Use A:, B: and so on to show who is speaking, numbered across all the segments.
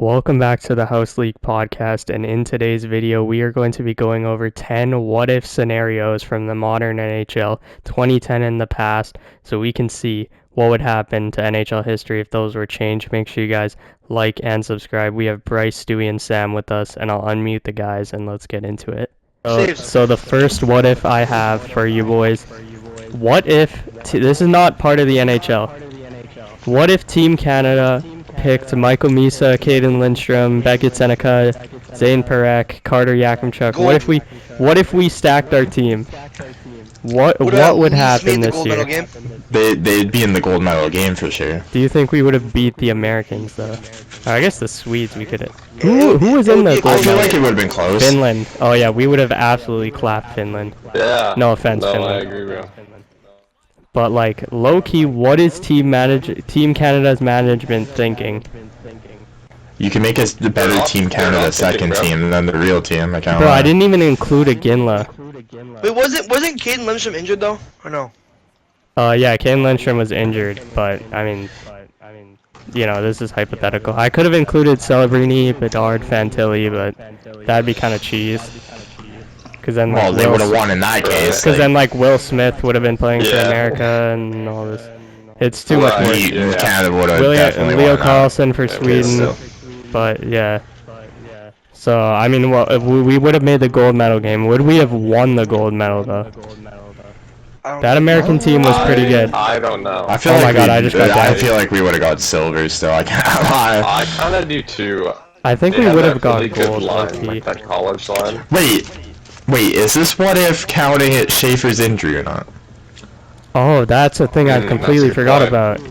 A: Welcome back to the House League podcast, and in today's video we are going to be going over 10 what-if scenarios from the modern NHL 2010 in the past, so we can see what would happen to NHL history if those were changed. Make sure you guys like and subscribe. We have Bryce, Stewie, and Sam with us, and I'll unmute the guys and let's get into it. So the first what-if I have for you boys, what if, this is not part of the NHL, what if Team Canada picked Michael Misa, Caden Lindstrom, Beckett Seneca, Zane Perek, Carter Yakimchuk? What if we stacked our team? What would happen this year?
B: They'd be in the gold medal game for sure.
A: Do you think we would have beat the Americans though? I guess the Swedes we could have. Who was in the gold medal?
B: I feel like it would have been close.
A: Finland. Oh yeah, we would have absolutely clapped Finland.
C: Yeah.
A: No offense, Finland.
C: I agree, bro.
A: But like low-key, what is Team Canada's management thinking?
B: You can make us the better Team Canada second team than the real team.
A: Bro, I didn't even include a Ginla.
D: Wait, wasn't Caden Lindstrom injured though, or no?
A: Yeah, Caden Lindstrom was injured, but I mean, you know, this is hypothetical. I could have included Celebrini, Bedard, Fantilli, but that'd be kind of cheese. Cause then, like,
B: they would have won in that case.
A: Because then, like, Will Smith would have been playing for America and all this. It's too much work.
B: Canada would have definitely
A: Leo
B: won
A: Carlson for Sweden, but yeah. So I mean, well, we would have made the gold medal game. Would we have won the gold medal though? That American team was pretty good.
C: I don't know.
B: I feel I feel like we would have got silver still. I can't lie.
C: I kind of do too.
A: I think we would have got
C: really
A: gold.
C: Like that college line.
B: Wait, is this what if counting it Schaefer's injury or not?
A: Oh, that's a thing I completely forgot about.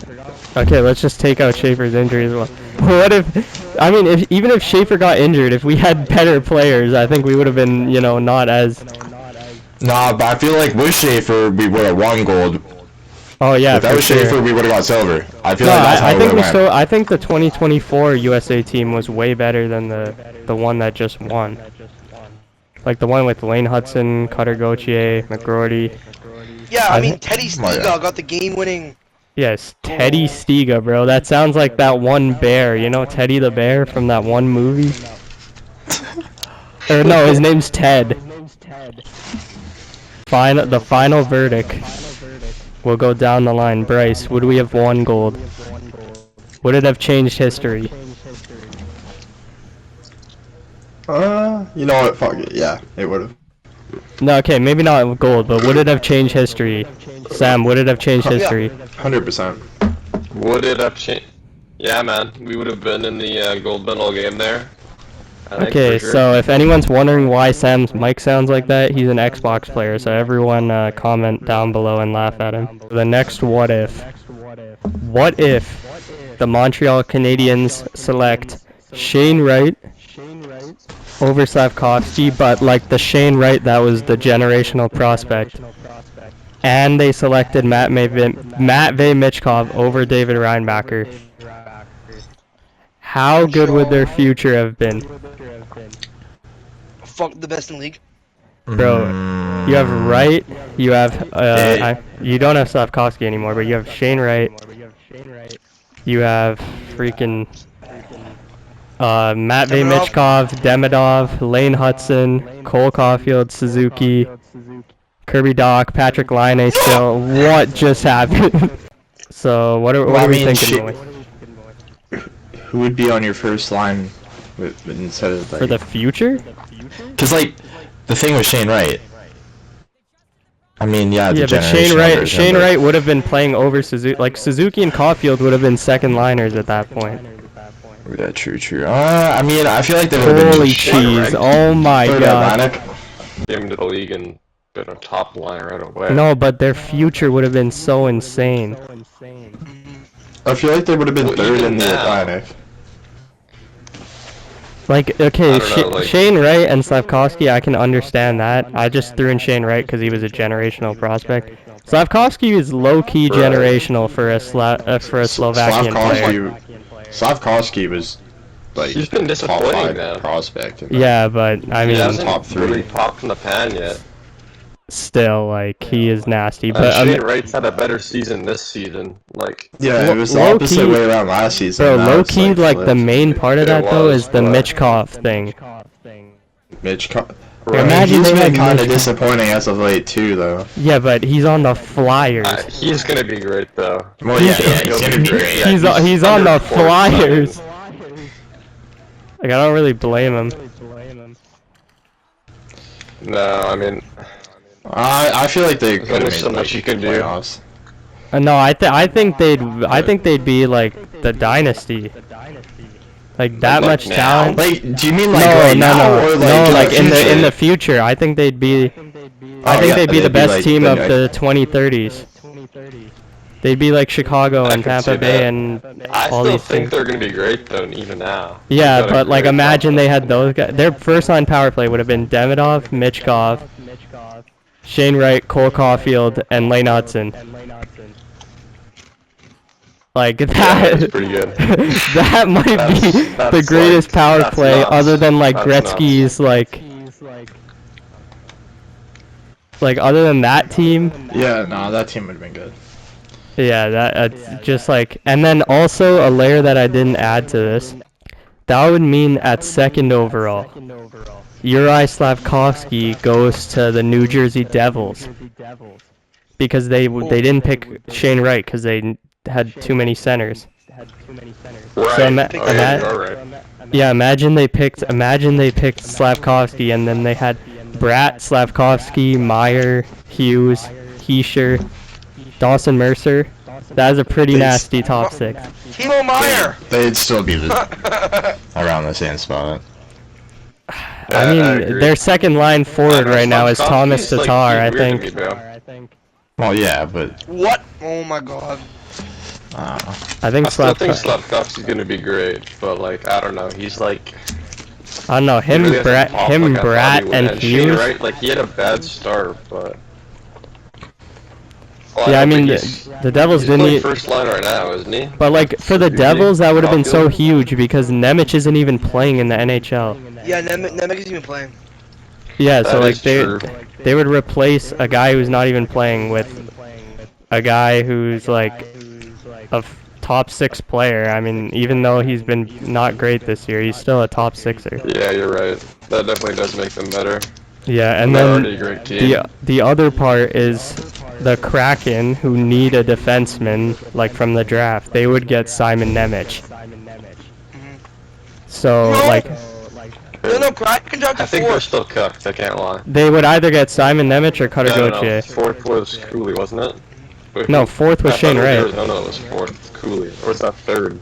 A: Okay, let's just take out Schaefer's injury as well. What if, I mean, even if Schaefer got injured, if we had better players, I think we would have been, you know, not as...
B: Nah, but I feel like with Schaefer, we would have won gold.
A: Oh yeah,
B: if that was Schaefer, we would have got silver. I feel like that's how it went.
A: I think the 2024 USA team was way better than the one that just won. Like the one with Lane Hudson, Cutter Gauthier, McGroarty.
D: Yeah, I mean, Teddy Stiga got the game-winning...
A: Yes, Teddy Stiga, bro. That sounds like that one bear. You know Teddy the bear from that one movie? Or no, his name's Ted. The final verdict. We'll go down the line. Bryce, would we have won gold? Would it have changed history?
B: You know what? Fuck it. Yeah, it would have.
A: No, okay, maybe not gold, but would it have changed history? Sam, would it have changed history?
B: 100%.
C: Would it have changed? Yeah, man. We would have been in the gold medal game there.
A: Okay, so if anyone's wondering why Sam's mic sounds like that, he's an Xbox player, so everyone comment down below and laugh at him. The next what if. What if the Montreal Canadiens select Shane Wright over Slavkovsky, but like the Shane Wright that was the generational prospect, and they selected Matvei Michkov over David Reinbacher? How good would their future have been?
D: Fuck, the best in the league.
A: Bro, you have Wright, you have you don't have Slavkovsky anymore, but you have Shane Wright, you have freaking Matvei Michkov, Demidov, Lane Hudson, Cole Caulfield, Suzuki, Kirby Doc, Patrick Laine still. What just happened? So what are we thinking, boys?
B: Who would be on your first line instead of like...
A: For the future?
B: Because like the thing with Shane Wright. I mean, yeah, but
A: Shane Wright would have been playing over Suzuki. Like Suzuki and Caulfield would have been second liners at that point.
B: Yeah, true. I mean, I feel like they would have been...
A: Holy cheese, oh my god.
C: Came into the league and been a top line right away.
A: No, but their future would have been so insane.
B: I feel like they would have been third in the Atlantic.
A: Like, okay, Shane Wright and Slavkovsky, I can understand that. I just threw in Shane Wright because he was a generational prospect. Slavkovsky is low-key generational for a Slovakian player.
B: Slavkovsky was like
C: he's been disappointing,
B: top 5 prospect.
A: Yeah, but I mean,
C: he hasn't
B: top 3.
C: really popped in the pan yet.
A: still, like, he is nasty. But
C: Shane Wright's had a better season this season. Like,
B: Yeah, it was the
A: low
B: opposite
A: key-
B: way around last season.
A: bro,
B: Now
A: low
B: it's,
A: key, like the
B: flipped.
A: main part of
C: It
A: that though
C: was,
A: is the
C: but-
A: Mitchkov thing.
B: Right.
A: Imagine
B: He's
A: they
B: been
A: had
B: kind of
A: Mitch-
B: disappointing as of late too, though.
A: Yeah, but he's on the Flyers.
C: he's gonna be great though.
B: Well,
A: He's-
B: he's gonna be great.
C: Yeah,
A: he's on the
C: under four,
A: Flyers. Like, I don't really blame him.
C: No, I mean,
B: I feel like they
C: There's
B: could
C: only
B: have
C: so
B: made
C: much you can do.
B: playoffs.
A: No, I think they'd be like the dynasty. Like that
C: Like
A: much
C: now?
A: talent.
B: Like, do you mean like
A: No,
B: right
A: no,
B: now,
A: no,
B: or
A: no. Like in
B: future?
A: the future, I think they'd be. I
B: Oh,
A: think
B: yeah,
A: they'd be the best
B: like
A: team
B: the
A: of
B: guy-
A: the 2030s. They'd be like Chicago
C: I
A: and
C: can see
A: Tampa Bay
C: that.
A: and
C: I
A: all
C: still
A: these
C: think
A: things.
C: they're gonna be great though, even now.
A: Yeah,
C: They've got a
A: but like
C: great
A: imagine they had
C: offense.
A: those guys. Their first line power play would have been Demidov, Mitchkov, Shane Wright, Cole Caulfield, and Lane Hudson. Like
C: Yeah,
A: that.
C: that's pretty good.
A: That might be
C: That's
A: the greatest
C: like-
A: power
C: that's
A: play,
C: nuts.
A: other than like
C: That's
A: Gretzky's like other than that team.
B: Yeah, no, that team would have been good.
A: Yeah, that just like, and then also a layer that I didn't add to this. That would mean at second overall, Uri Slavkovsky goes to the New Jersey Devils because they didn't pick Shane Wright because they had too many centers.
C: Right.
A: So
C: Oh, yeah, you're right.
A: Yeah, imagine they picked Slavkovsky and then they had Bratt, Slavkovsky, Meyer, Hughes, Heischer, Dawson Mercer. That is a pretty nasty top six.
D: Timo Meyer.
B: They'd still be around the same spot.
A: I mean,
C: agree.
A: their second line forward right now is Thomas
C: Slavkovsky's,
A: Tatar, I
C: like, weird to
A: think.
C: me, bro.
B: Well, yeah, but
D: What? Oh my god.
A: I think
C: I still think
A: Slavkovsky.
C: Slavkovsky's gonna be great, but like I don't know, he's like
A: I don't know,
C: he
A: him,
C: really hasn't
A: Bratt,
C: popped like I thought
A: Bratt,
C: he would.
A: and
C: Shane
A: Hughes.
C: Wright, like he had a bad start, but well,
A: Yeah, I
C: don't
A: mean,
C: think he's-
A: the Devils
C: he's
A: didn't.
C: playing first line right now, isn't he?
A: But like for the
C: Is he?
A: Devils, that would have been so
C: Caulfield?
A: huge because Nemec isn't even playing in the NHL.
D: Yeah, Nemec isn't even playing.
A: Yeah, so
C: That
A: like
C: is true.
A: they would replace a guy who's not even playing with a guy who's like a top six player. I mean, even though he's been not great this year, he's still a top sixer.
C: Yeah, you're right. That definitely does make them better.
A: Yeah, and
C: They're
A: then
C: already a great team.
A: the other part is the Kraken, who need a defenseman like from the draft. They would get Simon Nemec. So like
D: No, Kraken dropped
C: I
D: to
C: think they're
D: 4.
C: still cooked. I can't lie.
A: they would either get Simon Nemec or Cutter
C: No,
A: Gauthier.
C: fourth was Cooley, wasn't it? Wait,
A: No, fourth was
C: I thought
A: Shane
C: it was
A: Wright.
C: Arizona was fourth. Cooley, or was that third?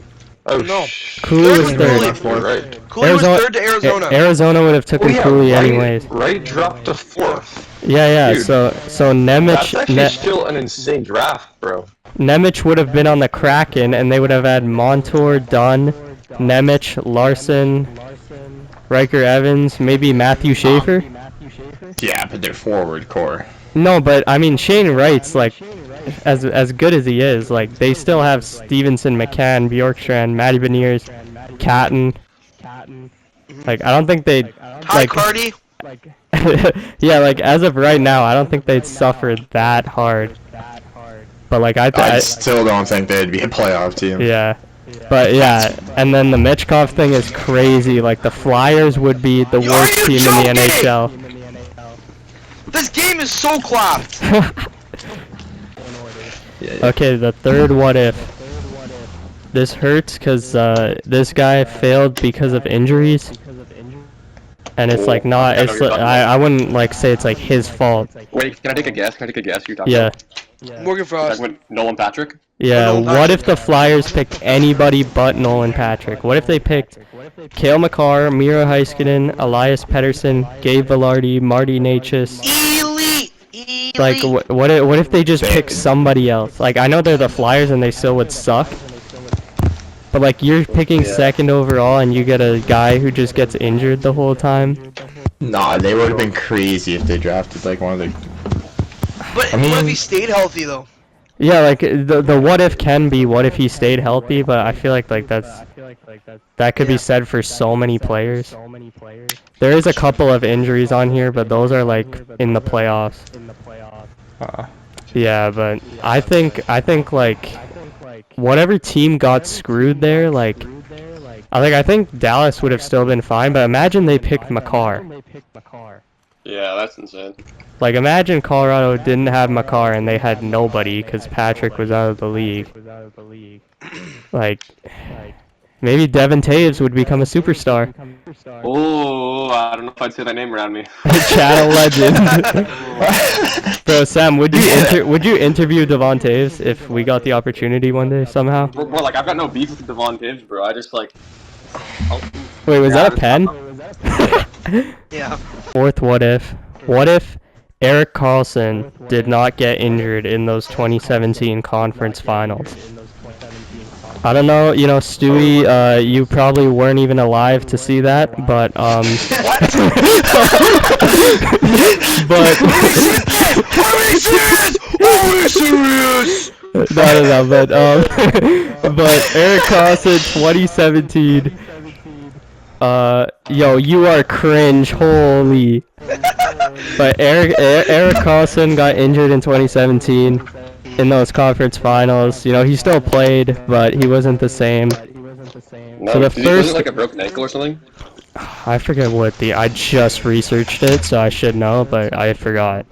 C: Oh
D: No.
A: Cooley
D: Third
A: was
D: was
A: third.
D: Cooley.
C: You're right.
D: Cooley was
A: Arizona-
D: third to Arizona.
A: Arizona would have
C: Oh,
A: taken
C: yeah,
A: Cooley
C: Wright,
A: anyways.
C: Wright dropped to fourth.
A: Yeah,
C: Dude,
A: so
C: That's
A: Nemec
C: actually still an insane draft, bro.
A: Nemec would have been on the Kraken, and they would have had Montour, Dunn, Nemec, Larson, Riker Evans, maybe Matthew Schaefer.
B: yeah, but they're forward core.
A: No, but I mean Shane Wright's like as good as he is. Like they still have Stevenson, McCann, Bjorkstrand, Matty Beniers, Catton. Like I don't think they'd
D: Hi,
A: like.
D: Cardi.
A: Yeah, like as of right now, I don't think they'd suffer that hard. But like
B: I still don't think they'd be a playoff team.
A: yeah. But yeah, and then the Mitchkov thing is crazy. Like the Flyers would be the
D: Are
A: worst
D: you
A: team in the
D: joking?
A: NHL.
D: This game is so clapped.
A: Okay, the third what if. This hurts because this guy failed because of injuries. And it's like not,
C: I know
A: it's
C: you're
A: like,
C: talking
A: I wouldn't like say it's like his fault.
E: Wait, can I take a guess? You're talking
A: Yeah.
E: about?
D: Morgan
E: You're
D: Frost.
E: talking about Nolan Patrick?
A: Yeah,
D: Nolan
A: what if the Flyers picked anybody but Nolan Patrick? What if they picked Cale Makar, Miro Heiskanen, Elias Pettersson, Gabe Velarde, Marty Necas?
D: Elite. Elite.
A: Like, what if they just pick somebody else? Like, I know they're the Flyers and they still would suck. But like, you're picking second overall and you get a guy who just gets injured the whole time.
B: Nah, they would have been crazy if they drafted like one of the.
D: But
B: I mean-
D: what if he stayed healthy though?
A: Yeah, like the what if can be what if he stayed healthy, but I feel like that could be said for so many players. There is a couple of injuries on here, but those are like in the playoffs. Yeah, but I think like whatever team got screwed there, like I think Dallas would have still been fine, but imagine they picked Makar.
E: Yeah, that's insane.
A: Like, imagine Colorado didn't have Makar and they had nobody because Patrick was out of the league. Like, maybe Devin Taves would become a superstar.
E: Oh, I don't know if I'd say that name around me.
A: Channel legend. Bro, Sam, would you interview Devon Taves if we got the opportunity one day somehow?
E: Bro, like, I've got no beef with Devon Taves, bro. I just, like...
A: Wait, was that a pen?
D: Yeah.
A: Fourth what if. What if Erik Karlsson did not get injured in those 2017 conference finals? I don't know, you know, Stewie, you probably weren't even alive to see that, but,
D: What? Are we serious?
A: No, but Erik Karlsson 2017, yo, you are cringe, holy. But Erik Karlsson got injured in 2017 in those conference finals. You know, he still played, but he wasn't the same.
E: No,
A: So the
E: was it
A: first,
E: like a broken ankle or something?
A: I forget I just researched it, so I should know, but I forgot.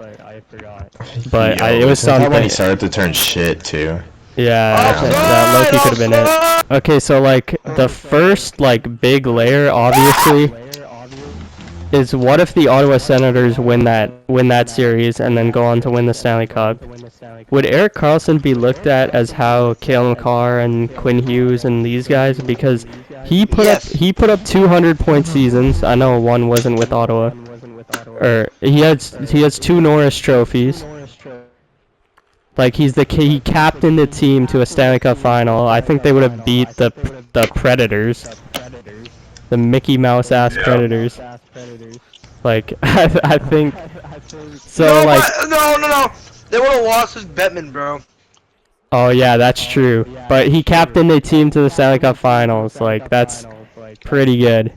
A: But it was something.
B: When he started to turn shit too.
A: Yeah, that Loki could have been it. Okay, so like the first like big layer, obviously, is what if the Ottawa Senators win that series and then go on to win the Stanley Cup? Would Erik Karlsson be looked at as how Cale Makar and Quinn Hughes and these guys, because he put up 200-point seasons. I know one wasn't with Ottawa, or he has 2 Norris trophies. Like he captained the team to a Stanley Cup final. I think they would have beat the Predators, the Mickey Mouse ass Predators. Like I think so.
D: No,
A: like
D: no. They would have lost with Bettman, bro.
A: oh yeah, that's true. But he captained the team to the Stanley Cup finals. Like that's pretty good.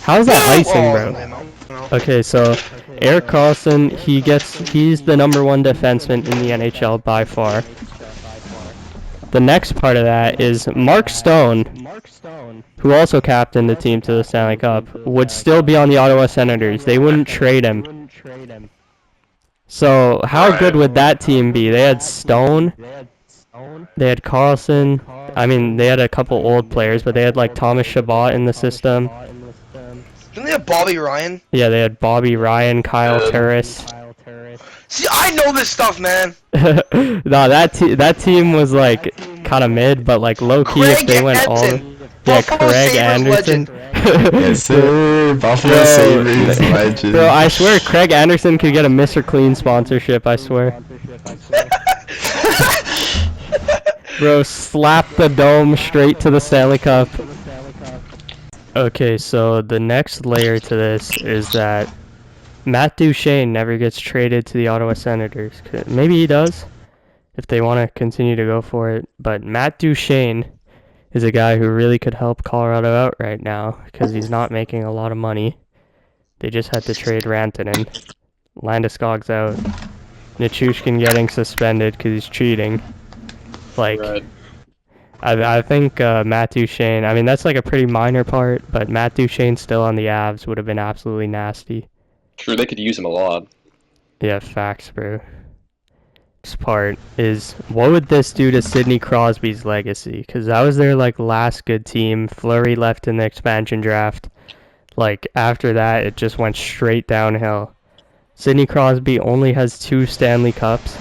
A: How's that icing, bro? Okay, so Erik Karlsson, he's the #1 defenseman in the NHL by far. The next part of that is Mark Stone, who also captained the team to the Stanley Cup, would still be on the Ottawa Senators. They wouldn't trade him. So how good would that team be? They had Stone, they had Karlsson. I mean, they had a couple old players, but they had like Thomas Chabot in the system.
D: Didn't they have Bobby Ryan?
A: Yeah, they had Bobby Ryan, Kyle Turris.
D: See, I know this stuff, man.
A: No, that team was like kind of mid, but like low key if they went all. Yeah, Craig Anderson.
B: Yes, sir. Buffalo Sabres legend.
A: Bro, I swear Craig Anderson could get a Mr. Clean sponsorship. I swear. Bro, slap the dome straight to the Stanley Cup. Okay, so the next layer to this is that Matt Duchene never gets traded to the Ottawa Senators. Maybe he does, if they want to continue to go for it. But Matt Duchene is a guy who really could help Colorado out right now, because he's not making a lot of money. They just had to trade Rantanen. Landeskog's out. Nichushkin getting suspended because he's cheating. Like...
E: Right.
A: I think Matt Duchene, I mean, that's like a pretty minor part, but Matt Duchene still on the Avs would have been absolutely nasty.
E: True, they could use him a lot.
A: Yeah, facts, bro. Next part is, what would this do to Sidney Crosby's legacy? Because that was their, like, last good team. Fleury left in the expansion draft. Like, after that, it just went straight downhill. Sidney Crosby only has 2 Stanley Cups.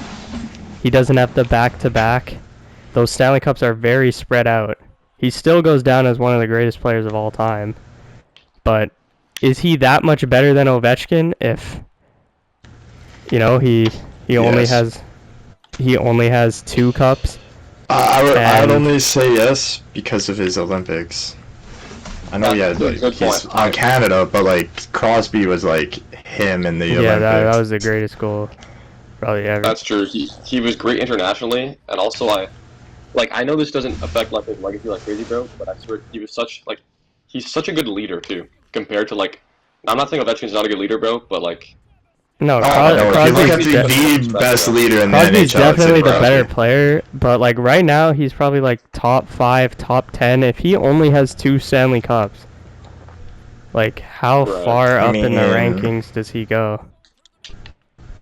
A: He doesn't have the back-to-back. Those Stanley Cups are very spread out. He still goes down as one of the greatest players of all time. But is he that much better than Ovechkin if, you know, he only has 2 cups?
B: I would only say yes because of his Olympics. I know he's on Canada, but like Crosby was like him in the Olympics.
A: Yeah, that was the greatest goal. probably ever.
C: That's true. He was great internationally, and also I know this doesn't affect like his legacy like crazy, bro, but I swear he was he's such a good leader too, compared to like, I'm not saying Ovechkin's not a good leader, bro, but like.
A: No,
B: Crosby's the best leader in the NHL.
A: Crosby's definitely the better player, but like right now he's probably like top 5, top 10. If he only has 2 Stanley Cups, like how far up in the rankings does he go?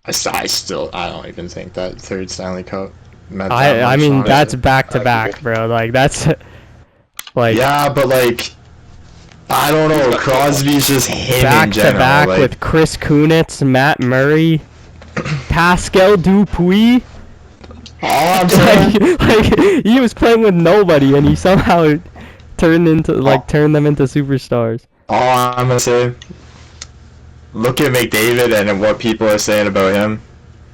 B: I don't even think that 3rd Stanley Cup meant
A: I mean that's back to back, bro. Like that's like
B: yeah, but like. I don't know, Crosby's just him
A: back
B: in general.
A: To back
B: like,
A: with Chris Kunitz, Matt Murray, Pascal Dupuis.
B: All I'm saying,
A: like he was playing with nobody, and he somehow turned them into superstars.
B: All I'm gonna say, look at McDavid and what people are saying about him.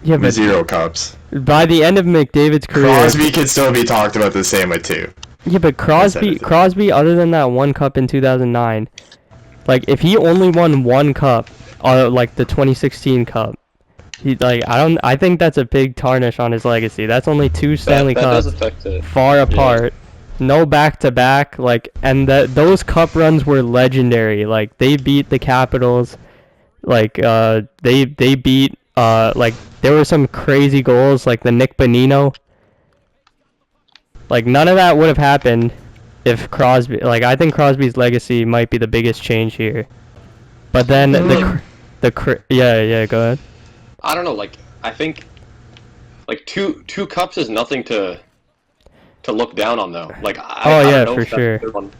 A: Yeah, but
B: 0 cups.
A: By the end of McDavid's career,
B: Crosby could still be talked about the same with 2.
A: Yeah, but Crosby, other than that 1 cup in 2009, like if he only won 1 cup, like the 2016 cup, I think that's a big tarnish on his legacy. That's only 2 Stanley Cups,
C: does affect it.
A: far apart, no back-to-back, like, and those cup runs were legendary. Like they beat the Capitals, like they beat like there were some crazy goals like the Nick Bonino. Like, none of that would have happened if Crosby... Like, I think Crosby's legacy might be the biggest change here. But then, yeah, go ahead.
C: I don't know, like, I think... Like, two cups is nothing to look down on, though. Like, I don't know
A: for
C: if that's
A: sure.
C: a good one.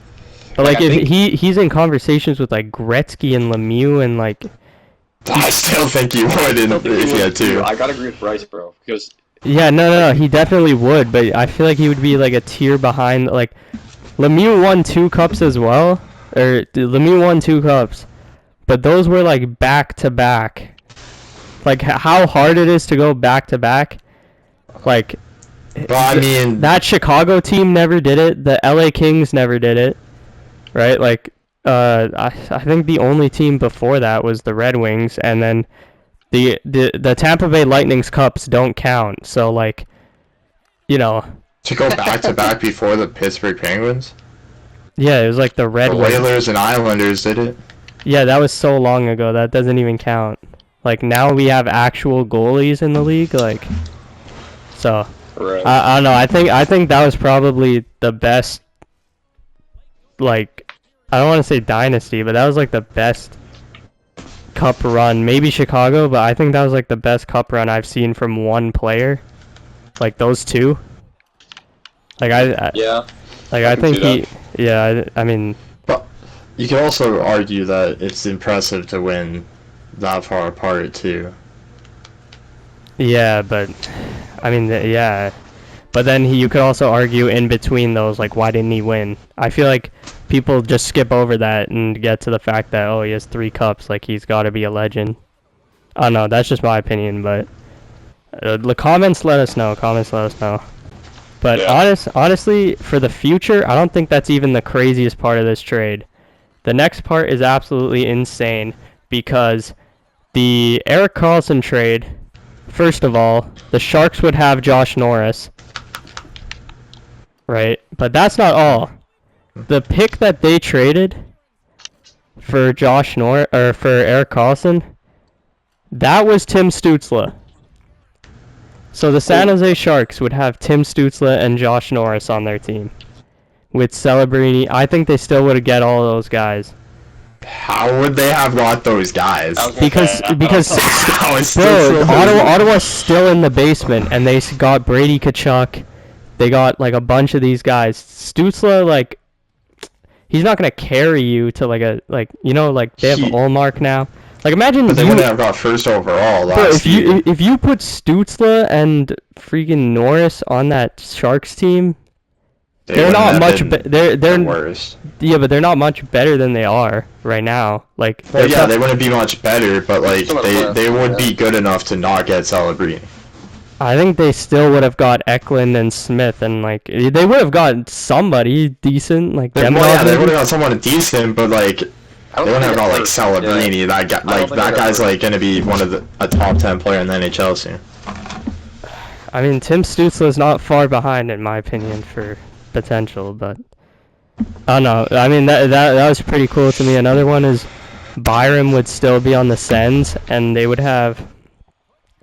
A: But, like if he's in conversations with, like, Gretzky and Lemieux and, like...
B: I still think he would if he had 2.
C: I gotta agree with Bryce, bro, because...
A: Yeah, no, he definitely would, but I feel like he would be like a tier behind, like, Lemieux won 2 cups as well, or Lemieux won 2 cups, but those were like back to back. Like how hard it is to go back to back. Like,
B: but I mean,
A: that Chicago team never did it. The LA Kings never did it, right? Like, I think the only team before that was the Red Wings, and then. The Tampa Bay Lightning's cups don't count, so like, you know.
B: To go back to back before the Pittsburgh Penguins?
A: Yeah, it was like the Red Wings.
B: Whalers and Islanders did it.
A: Yeah, that was so long ago, that doesn't even count. Like now we have actual goalies in the league, like, so.
C: Right.
A: I don't know. I think that was probably the best. Like, I don't want to say dynasty, but that was like the best cup run. Maybe Chicago, but I think that was like the best cup run I've seen from one player. Like those 2. Like I think I mean.
B: But you can also argue that it's impressive to win that far apart too.
A: Yeah, but I mean, yeah. But then you could also argue in between those, like, why didn't he win? I feel like people just skip over that and get to the fact that, oh, he has 3 cups, like, he's got to be a legend. I don't know, that's just my opinion, but the comments let us know. But
C: yeah.
A: honestly, for the future, I don't think that's even the craziest part of this trade. The next part is absolutely insane, because the Erik Karlsson trade, first of all, the Sharks would have Josh Norris. Right, but that's not all. The pick that they traded for for Erik Karlsson, that was Tim Stützle. So the San Jose Sharks would have Tim Stützle and Josh Norris on their team. With Celebrini, I think they still would have get all of those guys.
B: How would they have got those guys?
A: Because bro, Ottawa's still in the basement, and they got Brady Tkachuk. They got like a bunch of these guys. Stützle, like, he's not gonna carry you to like they have Ullmark now. Like, imagine.
B: But they wouldn't have got first overall
A: last year. If you put Stützle and freaking Norris on that Sharks team, they're not much. They're
B: worse.
A: Yeah, but they're not much better than they are right now. Like,
B: well, yeah, they wouldn't be much better, but like they would be good enough to not get Celebrini.
A: I think they still would have got Eklund and Smith, and like they would have gotten somebody decent, like
B: they would have got someone decent, but like they wouldn't have got like Celebrini. Yeah. That guy, like that guy's like gonna be one of a top 10 player in the NHL soon.
A: I mean, Tim Stützle is not far behind in my opinion for potential, but I don't know. I mean, that was pretty cool to me. Another one is Byram would still be on the Sens, and they would have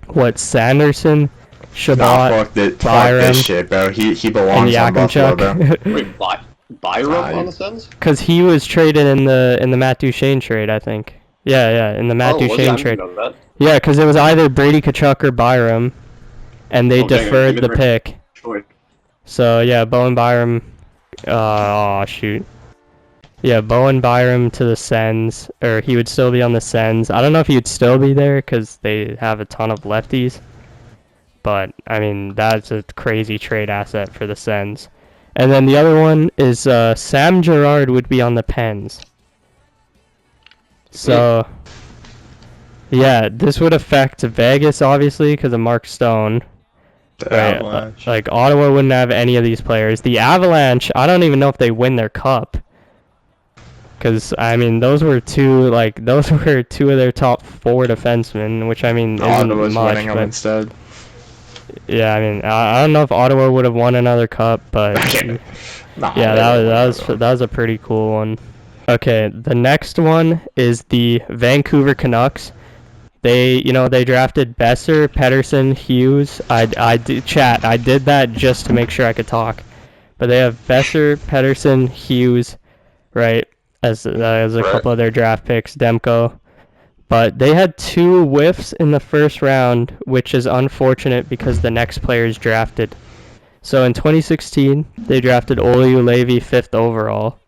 A: what, Sanderson, Shabbat, Byram,
B: fuck this shit, bro. He belongs on Buffalo, bro.
C: Wait, Byram on the Sens?
A: Because he was traded in the Matt Duchene trade, I think. Yeah, in the Matt Duchene trade. Yeah, because it was either Brady Tkachuk or Byram, and they deferred the pick. So yeah, Bowen Byram. Oh shoot. Yeah, Bowen Byram to the Sens, or he would still be on the Sens. I don't know if he would still be there because they have a ton of lefties. But I mean, that's a crazy trade asset for the Sens. And then the other one is Sam Girard would be on the Pens. So yeah, this would affect Vegas obviously because of Mark Stone. Right, like Ottawa wouldn't have any of these players. The Avalanche, I don't even know if they win their cup. Because I mean, those were two of their top 4 defensemen, which I mean isn't much. Winning them instead. Yeah, I mean, I don't know if Ottawa would have won another cup, but yeah, that was a pretty cool one. Okay, the next one is the Vancouver Canucks. They drafted Besser, Pettersson, Hughes. I did that just to make sure I could talk. But they have Besser, Pettersson, Hughes, right, as a couple of their draft picks, Demko. But they had 2 whiffs in the first round, which is unfortunate because the next players drafted. So in 2016, they drafted Olli Juolevi 5th overall.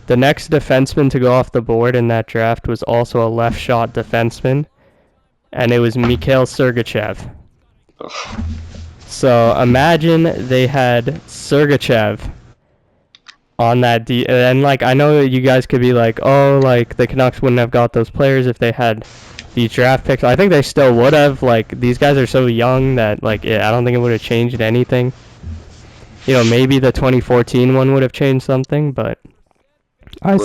A: The next defenseman to go off the board in that draft was also a left shot defenseman, and it was Mikhail Sergachev. So imagine they had Sergachev on that and like, I know you guys could be like, oh, like the Canucks wouldn't have got those players if they had these draft picks. I think they still would have. Like, these guys are so young that like I don't think it would have changed anything. Maybe the 2014 one would have changed something, but I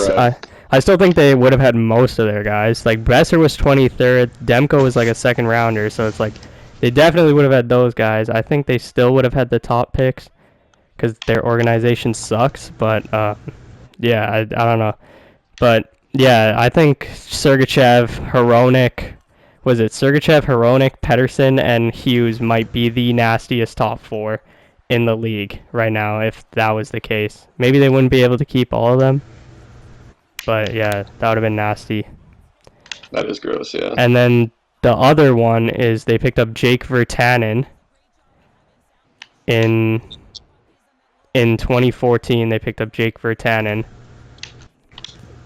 A: still think they would have had most of their guys. Like, Besser was 23rd, Demko was like a 2nd rounder, so it's like they definitely would have had those guys. I think they still would have had the top picks because their organization sucks, but yeah, I don't know. But yeah, I think Sergachev, Hronek, Pettersson, and Hughes might be the nastiest top 4 in the league right now if that was the case. Maybe they wouldn't be able to keep all of them, but yeah, that would have been nasty.
C: That is gross, yeah.
A: And then the other one is they picked up Jake Virtanen in 2014. They picked up Jake Virtanen,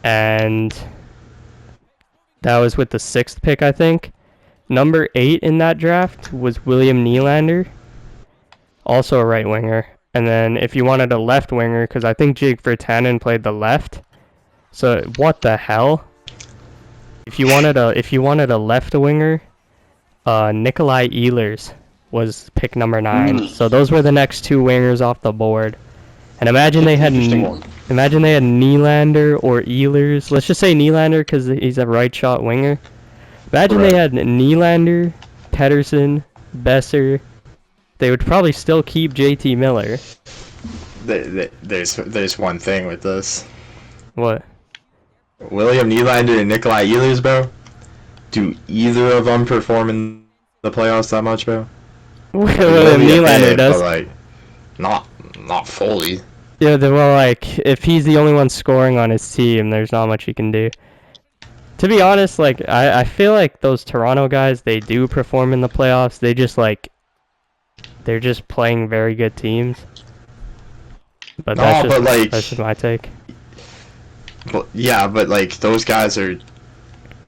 A: and that was with the 6th pick, I think. Number 8 in that draft was William Nylander, also a right winger. And then if you wanted a left winger, because I think Jake Virtanen played the left, so what the hell? If you wanted a left winger, Nikolai Ehlers was pick number 9. So those were the next 2 wingers off the board. And imagine they had Nylander or Ehlers. Let's just say Nylander because he's a right shot winger. Imagine they had Nylander, Pettersson, Besser. They would probably still keep JT Miller.
B: There's one thing with this.
A: What?
B: William Nylander and Nikolai Ehlers, bro. Do either of them perform in the playoffs that much, bro?
A: William Nylander does.
B: But, like, not fully.
A: Yeah, well, like, if he's the only one scoring on his team, there's not much he can do. To be honest, like, I feel like those Toronto guys, they do perform in the playoffs. They just, like, they're just playing very good teams. But that's just my take.
B: But yeah, but like those guys are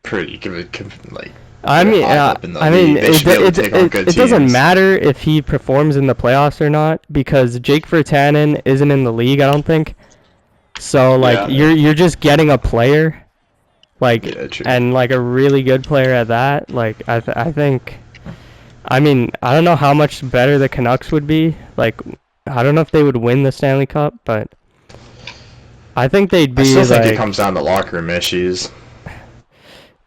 B: pretty good. Like,
A: it doesn't matter if he performs in the playoffs or not because Jake Virtanen isn't in the league, I don't think. So like you're just getting a player, like and like a really good player at that. Like I think, I mean, I don't know how much better the Canucks would be. Like, I don't know if they would win the Stanley Cup, but I think they'd be. I still think
B: it comes down to locker room issues.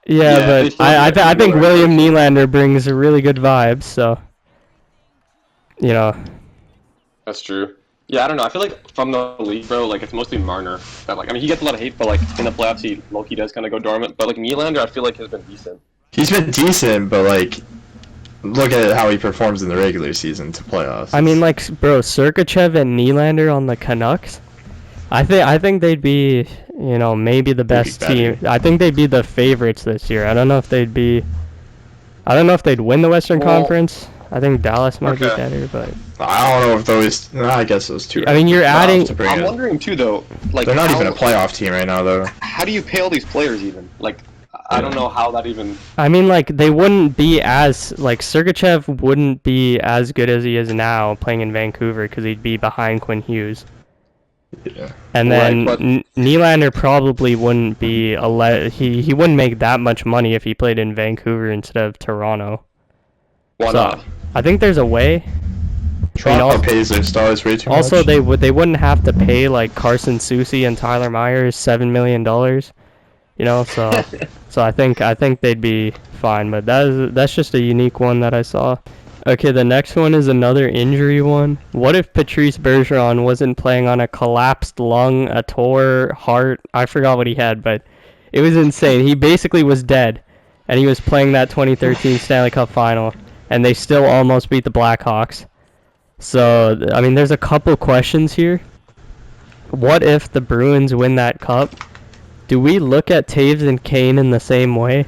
A: Yeah, but I think William Nylander brings really good vibes. So you know.
C: That's true. Yeah, I don't know. I feel like from the league, bro, like it's mostly Marner. That like, I mean, he gets a lot of hate, but like in the playoffs, he low-key does kind of go dormant. But like Nylander, I feel like has been decent.
B: He's been decent, but like, look at how he performs in the regular season to playoffs.
A: I mean, like, bro, Sergachev and Nylander on the Canucks. I think they'd be, you know, maybe the best team. I think they'd be the favorites this year. I don't know if they'd be. I don't know if they'd win the Western Conference. I think Dallas might be better, but
B: I don't know if those. No, I guess those two.
A: I mean, you're adding.
C: I'm wondering too, though. Like
B: they're not even a playoff team right now, though.
C: How do you pay all these players even? Like, I don't know how that even.
A: I mean, like they wouldn't be as like Sergachev wouldn't be as good as he is now playing in Vancouver because he'd be behind Quinn Hughes.
B: Yeah.
A: And then
C: but
A: Nylander probably wouldn't be he wouldn't make that much money if he played in Vancouver instead of Toronto.
C: Why not?
A: I think there's a way.
B: Toronto pays their stars way too much.
A: Also, they wouldn't have to pay like Carson Soucy and Tyler Myers $7 million. You know, so I think they'd be fine. But that's just a unique one that I saw. Okay, the next one is another injury one. What if Patrice Bergeron wasn't playing on a collapsed lung, a tore heart? I forgot what he had, but it was insane. He basically was dead, and he was playing that 2013 Stanley Cup Final, and they still almost beat the Blackhawks. So, I mean, there's a couple questions here. What if the Bruins win that cup? Do we look at Taves and Kane in the same way?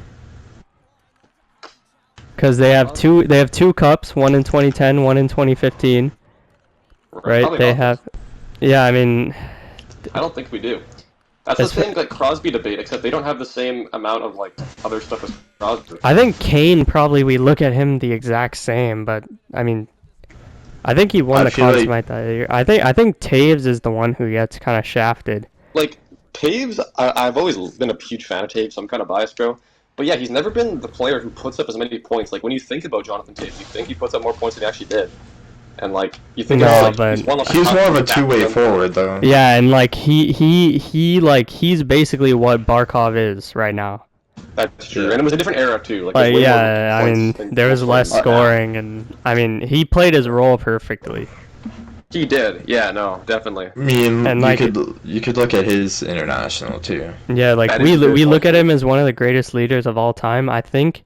A: Because they have two cups, one in 2010, one in 2015. Right? They have. Yeah, I mean.
C: I don't think we do. That's the same like Crosby debate, except they don't have the same amount of like other stuff as Crosby.
A: I think Kane probably we look at him the exact same, but I mean, I think he won the Conn Smythe that year. I think Taves is the one who gets kind of shafted.
C: Like Taves, I've always been a huge fan of Taves, so I'm kind of biased, bro. But yeah, he's never been the player who puts up as many points. Like when you think about Jonathan Taves, you think he puts up more points than he actually did. And like you think
B: he's more of a two-way forward though.
A: Yeah, and like he's basically what Barkov is right now.
C: That's true, and it was a different era too.
A: Like yeah, I mean there was less scoring, and I mean he played his role perfectly.
C: He did, yeah, no, definitely.
B: I mean, and like, you could look at his international too.
A: Yeah, like we look at him as one of the greatest leaders of all time. I think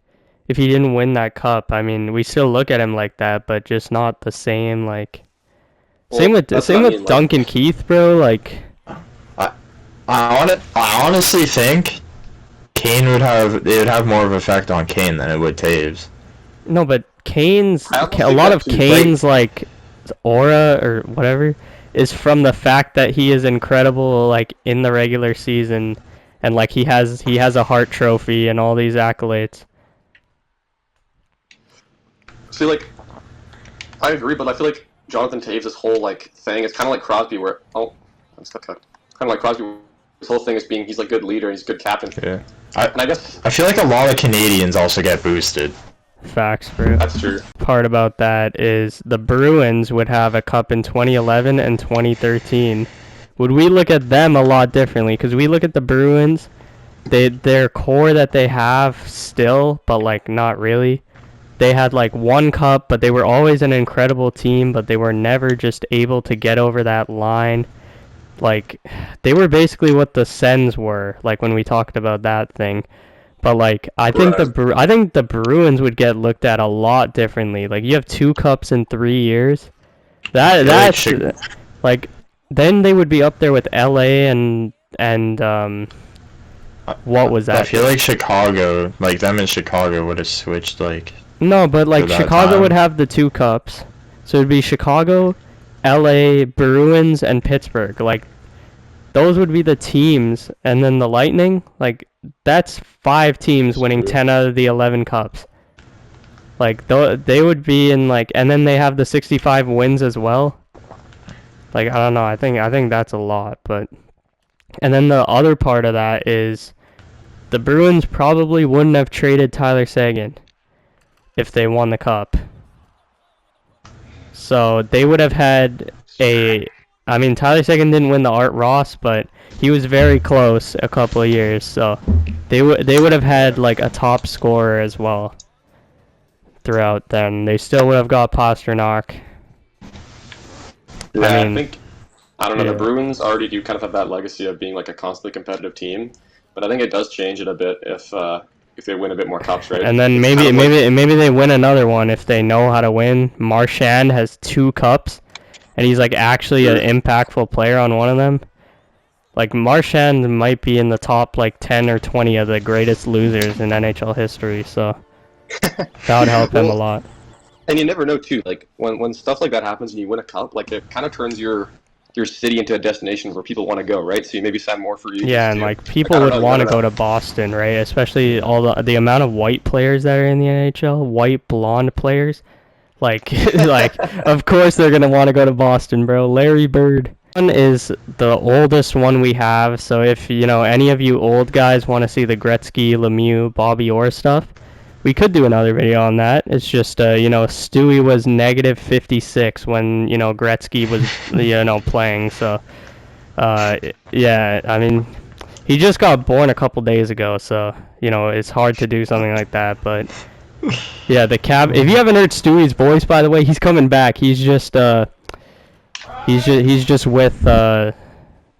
A: if he didn't win that cup, I mean, we still look at him like that, but just not the same. Like, same with Duncan Keith, bro. Like,
B: I honestly think Kane would have more of an effect on Kane than it would Taves.
A: No, but a lot of Kane's like aura or whatever is from the fact that he is incredible like in the regular season, and like he has a Hart Trophy and all these accolades. See,
C: like I agree, but I feel like Jonathan Taves' whole like thing is kind of like Crosby, where kind of like Crosby. His whole thing is being he's a good leader, he's a good captain.
B: Yeah, I feel like a lot of Canadians also get boosted.
A: Facts, bro.
C: That's true.
A: Part about that is the Bruins would have a cup in 2011 and 2013. Would we look at them a lot differently? Because we look at the Bruins, their core that they have still, but like not really. They had like one cup, but they were always an incredible team, but they were never just able to get over that line. Like, they were basically what the Sens were, like when we talked about that thing. But like, I think the Bruins would get looked at a lot differently. Like, you have 2 cups in 3 years. That's like, then they would be up there with LA and what was that?
B: I feel like Chicago, like them in Chicago would have switched like.
A: No, but like Chicago would have the 2 cups, so it'd be Chicago, LA, Bruins, and Pittsburgh. Like, those would be the teams, and then the Lightning, like, that's 5 teams winning 10 out of the 11 cups. Like, they would be in, like, and then they have the 65 wins as well. Like, I don't know, I think that's a lot, but... And then the other part of that is the Bruins probably wouldn't have traded Tyler Seguin if they won the cup. So, they would have had I mean, Tyler Seguin didn't win the Art Ross, but he was very close a couple of years. So they would have had like a top scorer as well throughout. Then they still would have got Pasternak.
C: Yeah,
A: I
C: I
A: mean,
C: think I don't know.
A: yeah.
C: The Bruins already do kind of have that legacy of being like a constantly competitive team, but I think it does change it a bit if they win a bit more cups, right?
A: And then
C: It's kind of like
A: maybe they win another one if they know how to win. Marchand has 2 cups, and he's like actually an impactful player on one of them. Like Marchand might be in the top like 10 or 20 of the greatest losers in NHL history, so that would help him a lot.
C: and you never know too. Like when stuff like that happens and you win a cup, like it kind of turns your city into a destination where people want to go, right? So you maybe sign more free agents
A: Yeah, and
C: too.
A: like people would want to go to Boston, right? Especially all the amount of white players that are in the NHL, white blonde players. Like like of course they're going to want to go to Boston, bro. Larry Bird. One is the oldest one we have, so if you know any of you old guys want to see the Gretzky, Lemieux, Bobby Orr stuff, we could do another video on that. It's just you know, Stewie was negative 56 when, you know, Gretzky was you know, playing, so yeah, I mean, he just got born a couple days ago, so you know, it's hard to do something like that, but yeah, the cap. If you haven't heard Stewie's voice, by the way, he's coming back. He's just he's just with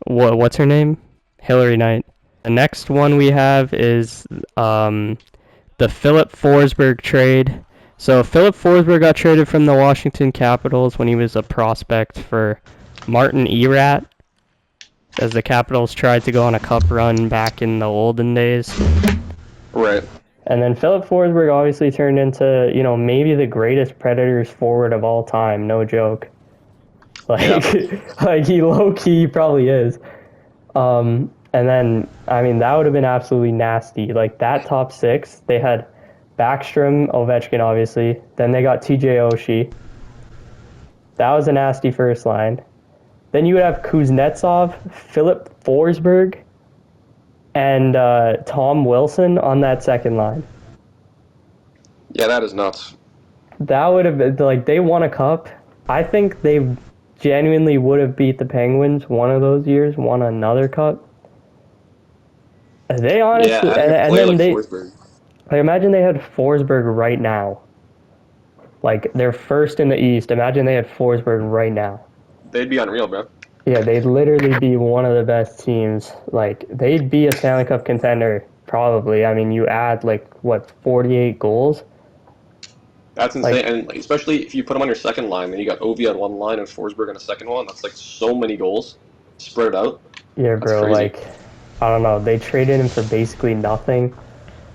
A: what's her name? Hillary Knight. The next one we have is the Philip Forsberg trade. So Philip Forsberg got traded from the Washington Capitals when he was a prospect for Martin Erat, as the Capitals tried to go on a cup run back in the olden days.
C: Right.
A: And then Philip Forsberg obviously turned into, you know, maybe the greatest Predators forward of all time, no joke. Like, like he low-key probably is. And then, I mean, that would have been absolutely nasty. Like, that top 6, they had Backstrom, Ovechkin, obviously. Then they got TJ Oshie. That was a nasty first line. Then you would have Kuznetsov, Philip Forsberg, and Tom Wilson on that second line.
C: Yeah, that is nuts.
A: That would have been, like, they won a cup. I think they genuinely would have beat the Penguins one of those years, won another cup. They honestly,
C: yeah,
A: and then
C: like
A: they,
C: Forsberg.
A: like, imagine they had Forsberg right now. Like, they're first in the East. Imagine they had Forsberg right now.
C: They'd be unreal, bro.
A: Yeah, they'd literally be one of the best teams. Like, they'd be a Stanley Cup contender, probably. I mean, you add, like, what, 48 goals?
C: That's insane,
A: Like,
C: and like, especially if you put them on your second line, then you got Ovi on one line and Forsberg on a second one. That's like so many goals spread out.
A: yeah,
C: That's
A: bro,
C: crazy.
A: like, I don't know. They traded him for basically nothing.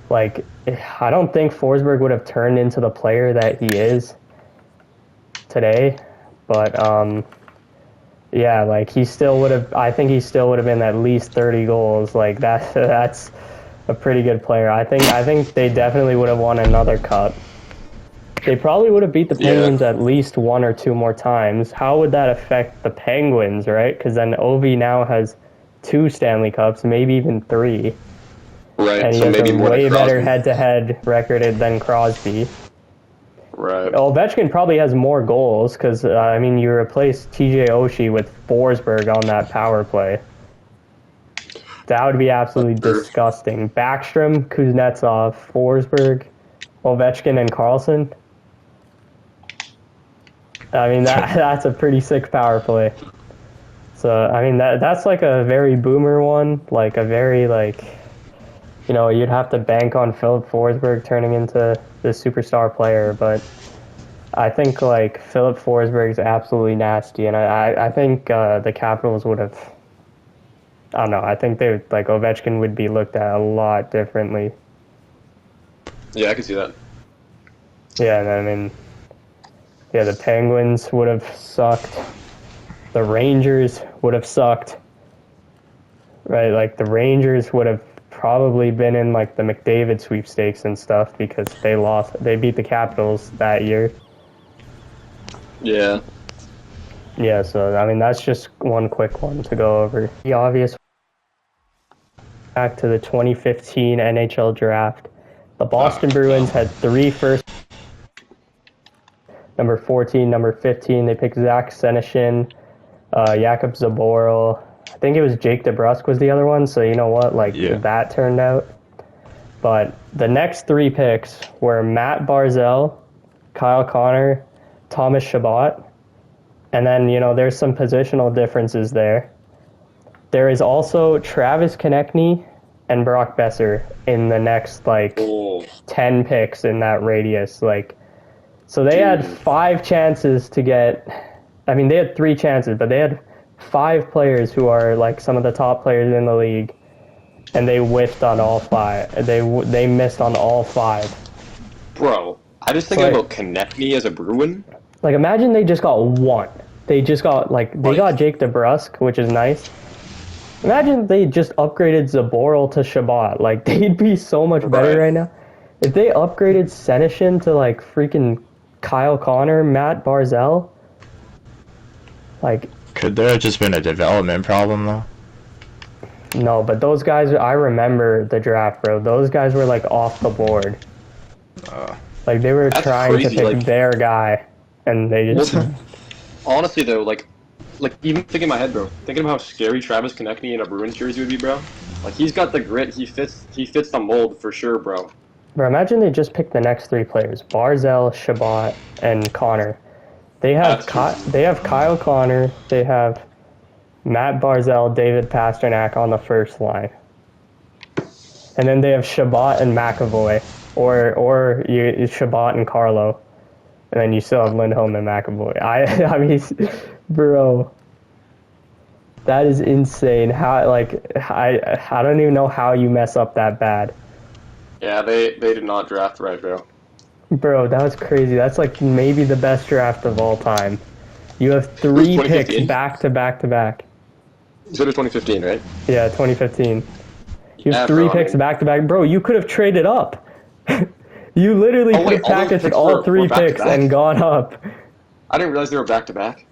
A: Like, I don't think Forsberg would have turned into the player that he is today, but, yeah, like, he still would have, I think he still would have been at least 30 goals. Like, that's a pretty good player. I think they definitely would have won another cup. They probably would have beat the Penguins at least 1 or 2 more times. How would that affect the Penguins, right? Because then Ovi now has 2 Stanley Cups, maybe even 3.
C: Right,
A: And he
C: so
A: has
C: maybe
A: a
C: more
A: way
C: than
A: better
C: Crosby.
A: head-to-head record than Crosby.
C: Right.
A: Ovechkin probably has more goals because, I mean, you replace TJ Oshie with Forsberg on that power play. That would be absolutely disgusting. Backstrom, Kuznetsov, Forsberg, Ovechkin, and Carlson. I mean, that's a pretty sick power play. So, I mean, that's like a very boomer one. Like, a very, like, you know, you'd have to bank on Philip Forsberg turning into this superstar player, but I think, like, Philip Forsberg's absolutely nasty, and I think the Capitals would have, I don't know, I think they would, like, Ovechkin would be looked at a lot differently.
C: Yeah, I can see that.
A: Yeah, and I mean, yeah, the Penguins would have sucked. The Rangers would have sucked. Right, like, the Rangers would have probably been in, like, the McDavid sweepstakes and stuff because they beat the Capitals that year.
C: Yeah.
A: Yeah, so, I mean, that's just one quick one to go over. The obvious, back to the 2015 NHL draft. The Boston Bruins had 3 first, number 14, number 15. They picked Zach Senyshyn, Jakub Zaboral. I think it was Jake DeBrusk was the other one, so you know what, like, that turned out. But the next 3 picks were Matt Barzal, Kyle Connor, Thomas Chabot. And then, there's some positional differences there. There is also Travis Konechny and Brock Besser in the next, 10 picks in that radius. So they had 5 chances to get... I mean, they had 3 chances, but they had 5 players who are, some of the top players in the league, and they whiffed on all 5. They missed on all 5.
C: Bro, I just thinking about Konechny as a Bruin.
A: Imagine they just got 1. They just got, they got Jake DeBrusk, which is nice. Imagine they just upgraded Zaboral to Shabbat. They'd be so much better right now. If they upgraded Senyshyn to, freaking Kyle Connor, Matt Barzal,
B: Could there have just been a development problem, though?
A: No, but those guys, I remember the draft, bro. Those guys were, off the board. They were trying to pick their guy, and they just...
C: Honestly, though, even thinking in my head, bro, thinking about how scary Travis Konechny in a Bruins jersey would be, bro. He's got the grit. He fits the mold for sure, bro.
A: Bro, imagine they just picked the next 3 players: Barzal, Shabbat, and Connor. They have Kyle Connor. They have Matt Barzal, David Pasternak on the first line, and then they have Shabbat and McAvoy, or Shabbat and Carlo, and then you still have Lindholm and McAvoy. I mean, bro, that is insane. How I don't even know how you mess up that bad.
C: Yeah, they did not draft right, bro.
A: Bro, that was crazy. That's maybe the best draft of all time. You have 3 picks back to back to back.
C: You said it was 2015, right?
A: Yeah, 2015. You have 3 picks back to back. Bro, you could have traded up. You literally could have packaged all 3 picks and gone up.
C: I didn't realize they were back to back.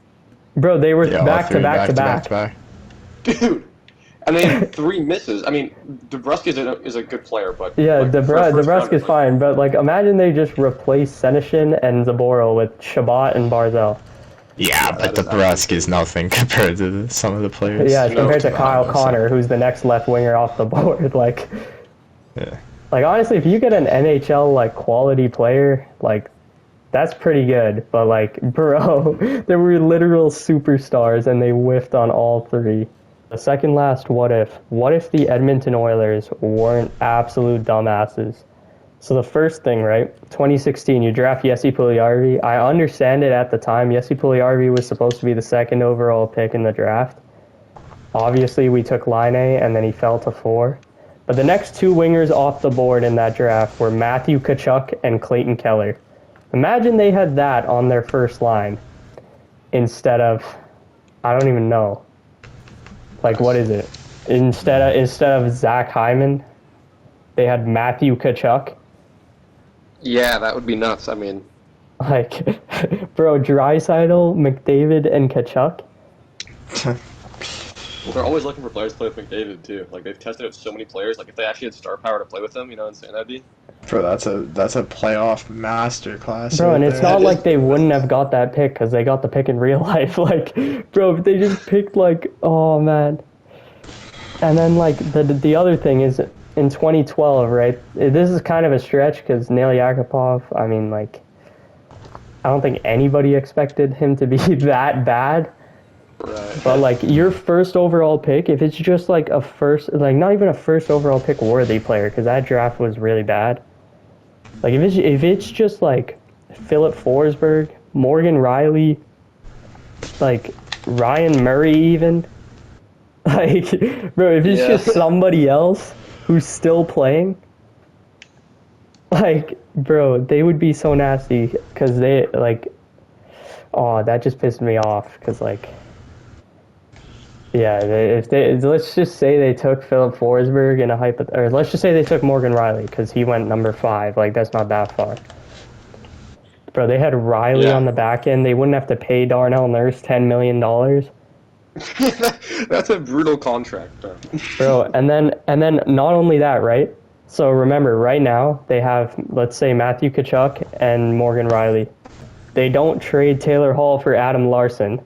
A: Bro, they were back to back to back.
C: Dude. And they had 3 misses. I mean, DeBrusk is a good player, but...
A: Yeah, DeBrusk is fine, but, imagine they just replaced Senyshyn and Zaboral with Shabbat and Barzal.
B: Yeah, but DeBrusk is nothing compared to some of the players.
A: Yeah, compared to Kyle Connor, who's the next left winger off the board,
B: Yeah.
A: Honestly, if you get an NHL, quality player, that's pretty good. But, bro, there were literal superstars, and they whiffed on all 3. The second last what if the Edmonton Oilers weren't absolute dumbasses? So the first thing, right, 2016, you draft Jesse Puljujarvi. I understand it at the time. Jesse Puljujarvi was supposed to be the 2nd overall pick in the draft. Obviously, we took Line A, and then he fell to 4. But the next 2 wingers off the board in that draft were Matthew Tkachuk and Clayton Keller. Imagine they had that on their first line instead of, I don't even know. What is it? Instead of Zach Hyman, they had Matthew Tkachuk.
C: Yeah, that would be nuts. I mean...
A: Bro, Draisaitl, McDavid, and Tkachuk?
C: They're always looking for players to play with McDavid, too. They've tested out so many players. If they actually had star power to play with them, how insane that'd be.
B: Bro, that's a playoff masterclass.
A: Bro, and it's not like they wouldn't have got that pick because they got the pick in real life. Bro, they just picked oh man. And then the other thing is in 2012, right? This is kind of a stretch because Nail Yakupov. I mean, I don't think anybody expected him to be that bad.
C: Right.
A: But your first overall pick, if it's just a first, not even a first overall pick worthy player, because that draft was really bad. If it's just Philip Forsberg, Morgan Riley, Ryan Murray even, bro, if it's just somebody else who's still playing, bro, they would be so nasty because they oh, that just pissed me off because yeah, let's just say they took Philip Forsberg in a or let's just say they took Morgan Riley because he went number 5. That's not that far. Bro, they had Riley on the back end. They wouldn't have to pay Darnell Nurse $10 million.
C: That's a brutal contract, bro.
A: Bro, and then not only that, right? So remember, right now they have, let's say, Matthew Tkachuk and Morgan Riley. They don't trade Taylor Hall for Adam Larson.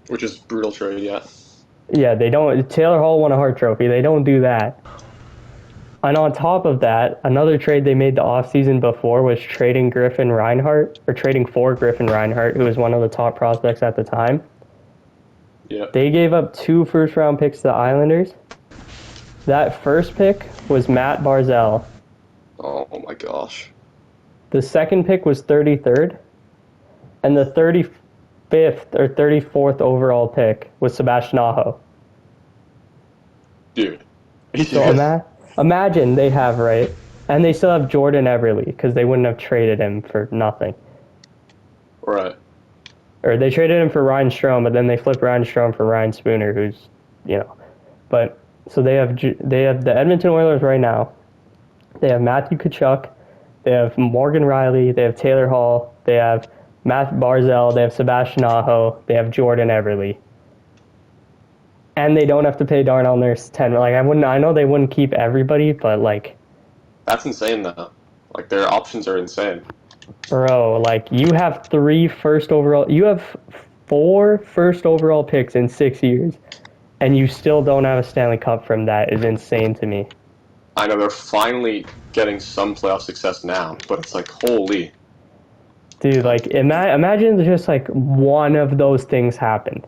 C: Which is brutal trade, yeah.
A: Yeah, they don't. Taylor Hall won a Hart Trophy. They don't do that. And on top of that, another trade they made the offseason before was trading Griffin Reinhart, or trading for Griffin Reinhart, who was one of the top prospects at the time.
C: Yeah.
A: They gave up 2 first-round picks to the Islanders. That first pick was Matt Barzal.
C: Oh my gosh.
A: The second pick was 33rd. And the 35th or 34th overall pick was Sebastian Aho.
C: Dude.
A: So imagine they have, right? And they still have Jordan Everly, because they wouldn't have traded him for nothing.
C: Right.
A: Or they traded him for Ryan Strome, but then they flipped Ryan Strome for Ryan Spooner, who's, But, so they have the Edmonton Oilers right now. They have Matthew Tkachuk. They have Morgan Riley. They have Taylor Hall. They have Matt Barzal. They have Sebastian Aho. They have Jordan Everly. And they don't have to pay Darnell Nurse 10. Like, I know they wouldn't keep everybody, but, like...
C: That's insane, though. Like, their options are insane.
A: Bro, like, you have 3 first overall... You have 4 first overall picks in 6 years, and you still don't have a Stanley Cup from that is insane to me.
C: I know they're finally getting some playoff success now, but it's like, holy.
A: Dude, like, imagine just, like, one of those things happened.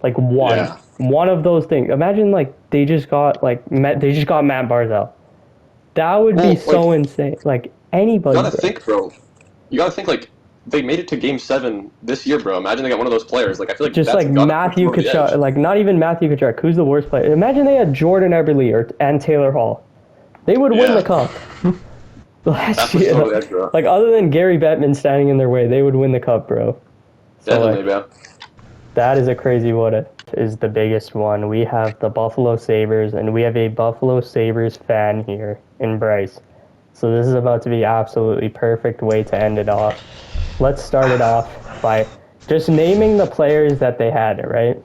A: Like, one.
C: Yeah.
A: One of those things. Imagine, like, they just got Matt Barzal. That would be so insane. Like, anybody.
C: You gotta think, bro. You gotta think, like, they made it to Game 7 this year, bro. Imagine they got one of those players. Like, I feel like
A: just
C: that's
A: like
C: gotta
A: Matthew
C: push them over the
A: Tkachuk.
C: edge.
A: Like, not even Matthew Tkachuk. Who's the worst player? Imagine they had Jordan Everly and Taylor Hall. They would win
C: Yeah.
A: the cup. Last
C: That's
A: year,
C: what's over the edge, bro.
A: like, other than Gary Bettman standing in their way, they would win the cup, bro. So,
C: Definitely,
A: like,
C: bro.
A: that is a crazy what if is the biggest one. We have the Buffalo Sabres, and we have a Buffalo Sabres fan here in Bryce. So this is about to be absolutely perfect way to end it off. Let's start it off by just naming the players that they had, right?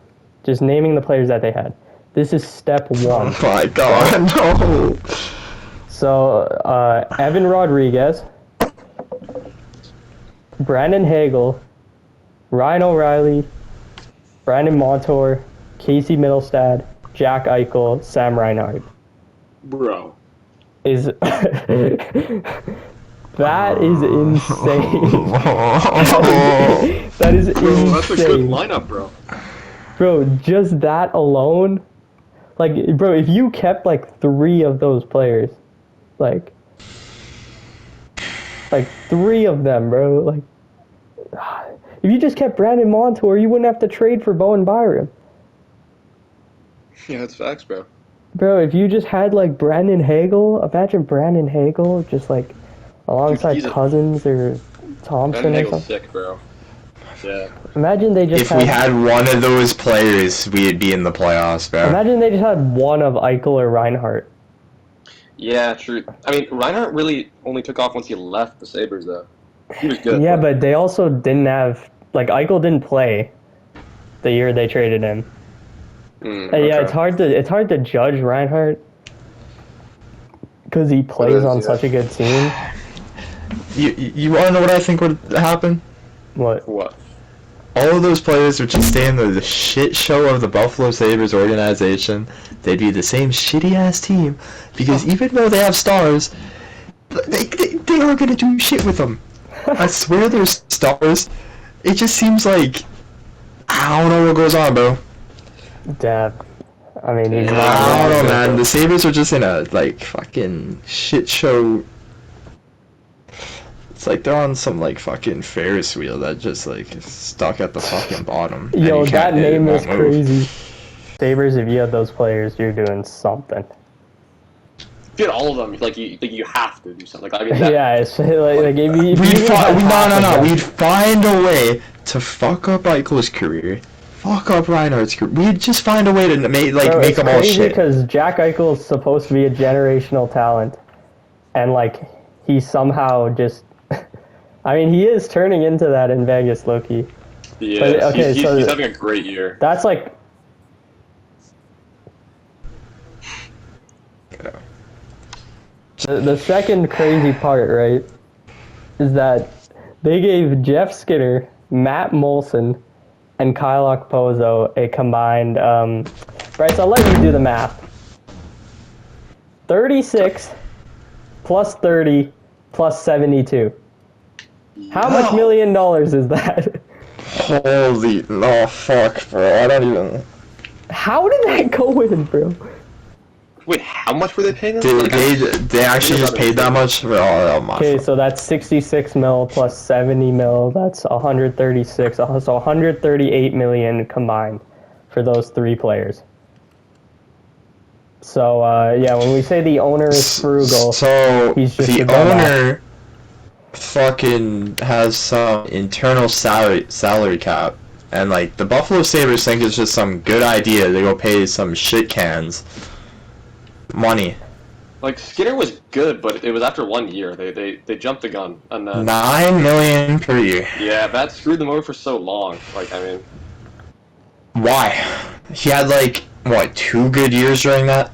A: Just naming the players that they had. This is step 1.
B: Oh my god, no!
A: So, Evan Rodriguez, Brandon Hagel, Ryan O'Reilly, Brandon Montour, Casey Middlestad, Jack Eichel, Sam Reinhart.
C: Bro.
A: That is insane. That is insane.
C: Bro, that's a good lineup, bro.
A: Bro, just that alone, like, bro, if you kept, like, 3 of those players, like 3 of them, bro, like, if you just kept Brandon Montour, you wouldn't have to trade for Bowen Byram.
C: Yeah, that's facts, bro.
A: Bro, if you just had, like, Brandon Hagel, imagine Brandon Hagel just, like, alongside
C: Dude,
A: Cousins or Thompson
C: Brandon
A: or
C: Hagel's
A: something.
C: sick, bro. Yeah.
A: Imagine they just
B: If we had one of those players, we'd be in the playoffs, bro.
A: Imagine they just had one of Eichel or Reinhart.
C: Yeah, true. I mean, Reinhart really only took off once he left the Sabres, though. He was good.
A: Yeah, but they also didn't have, like, Eichel didn't play the year they traded him. Yeah,
C: Okay.
A: it's hard to judge Reinhart because he plays on such a good team.
B: You want to know what I think would happen?
A: What?
C: What?
B: All of those players would just stay in the shit show of the Buffalo Sabres organization. They'd be the same shitty ass team because even though they have stars, they aren't gonna do shit with them. I swear they're stars. It just seems like I don't know what goes on, bro.
A: Damn. I mean, he's not
B: I don't
A: wrong.
B: know, man. The Sabres are just in a like fucking shit show. It's like they're on some like fucking Ferris wheel that just like is stuck at the fucking bottom. and
A: Yo,
B: you
A: that
B: can't- it
A: name is
B: won't move.
A: crazy. Sabres, if you had those players, you're doing something.
C: If you had all of them, like you have to do something. Like, I mean, that,
A: Yeah, it's like if you
B: We'd
A: even had half of them-
B: We'd find a way to fuck up Eichel's career, fuck up Reinhardt's career. We'd just find a way to make
A: Bro,
B: make them all shit.
A: because Jack Eichel is supposed to be a generational talent, and like he somehow just, I mean, he is turning into that in Vegas, Loki.
C: yeah.
A: But, okay,
C: he's,
A: so-
C: he's having a great year.
A: That's like. The second crazy part, right, is that they gave Jeff Skinner, Matt Molson, and Kyle Okposo a combined. Bryce, I'll let you do the math. 36 plus 30 plus 72. How much $1 million is that?
B: Holy, no, fuck, bro. I don't even.
A: How did that go in, bro?
C: Wait, how much were they paying us?
B: Dude, they actually just paid that much? Oh my.
A: Okay, so that's 66 mil plus 70 mil. That's 136. So 138 million combined for those 3 players. So, yeah, when we say the owner is frugal,
B: so
A: he's just
B: the
A: a dumbass.
B: owner fucking has some internal salary cap, and like the Buffalo Sabres think it's just some good idea to go pay some shit cans money.
C: Like Skinner was good, but it was after 1 year. They jumped the gun, and then
B: $9 million per year.
C: yeah, that screwed them over for so long. Like, I mean,
B: Why? He had like what 2 good years during that?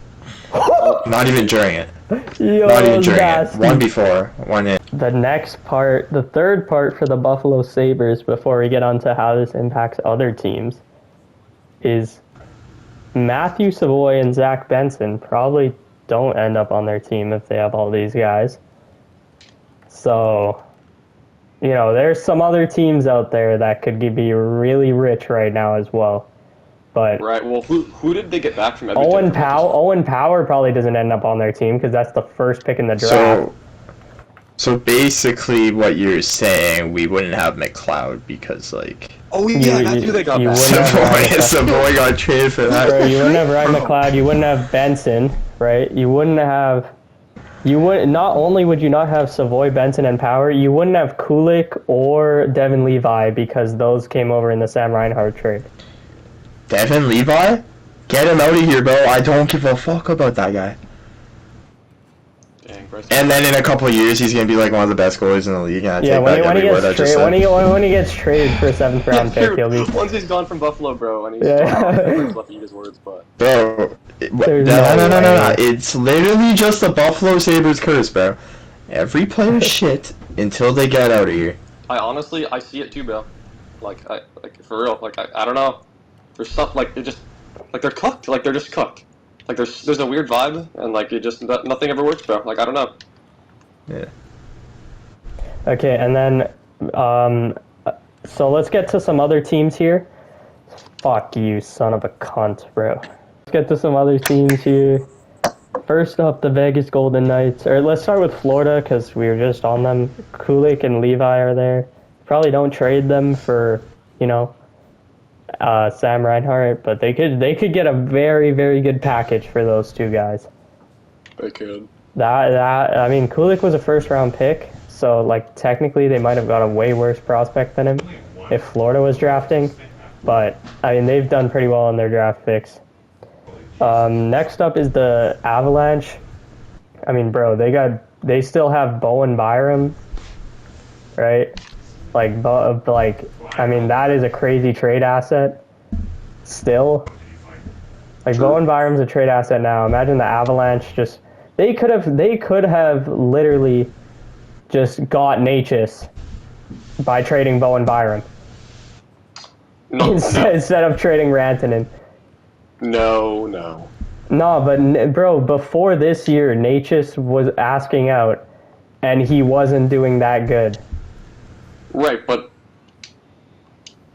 B: Not even during it.
A: Yo,
B: Not even during
A: nasty.
B: it. One before, one in.
A: The next part, the third part for the Buffalo Sabres, before we get onto how this impacts other teams, is Matthew Savoy and Zach Benson probably don't end up on their team if they have all these guys. So, you know, there's some other teams out there that could be really rich right now as well. But
C: right. Well, who did they get back from Edmonton?
A: Owen Power probably doesn't end up on their team because that's the first pick in the draft.
B: So basically, what you're saying, we wouldn't have McLeod because like.
C: Oh yeah, that's who they got back.
B: Savoy got traded for that.
A: Bro, you wouldn't have Ryan McLeod. You wouldn't have Benson, right? You wouldn't have. You would not only would you not have Savoy, Benson, and Power. You wouldn't have Kulik or Devin Levi because those came over in the Sam Reinhart trade.
B: Devin Levi? Get him out of here, bro. I don't give a fuck about that guy.
C: Dang,
B: and then in a couple of years, he's gonna be like one of the best goalies in the league. And
A: Yeah, when he gets traded for a 7th round pick, he'll be.
C: Once he's gone from Buffalo, bro, and he's left to eat his words, but.
B: Bro, no. It's literally just the Buffalo Sabres curse, bro. Every player's shit until they get out of here.
C: I see it too, bro. Like for real. Like I don't know. There's stuff like they're cooked. Like they're just cooked. Like there's a weird vibe, and like it just nothing ever works, bro. Like I don't know.
B: Yeah.
A: Okay, and then so let's get to some other teams here. Fuck you, son of a cunt, bro. Let's get to some other teams here. First up, the Vegas Golden Knights. Or let's start with Florida because we were just on them. Kulik and Levi are there. Probably don't trade them for, you know, Sam Reinhart, but they could get a very, very good package for those 2 guys.
C: They could.
A: I mean, Kulik was a 1st round pick, so like technically they might have got a way worse prospect than him if Florida was drafting. But I mean, they've done pretty well in their draft picks. Next up is the Avalanche. I mean, bro, they still have Bowen Byram, right? I mean, that is a crazy trade asset. Still, like Bowen Byram's a trade asset now. Imagine the Avalanche just they could have literally just got Natchez by trading Bowen Byram instead of trading Rantanen.
C: No,
A: but bro, before this year, Natchez was asking out, and he wasn't doing that good.
C: Right, but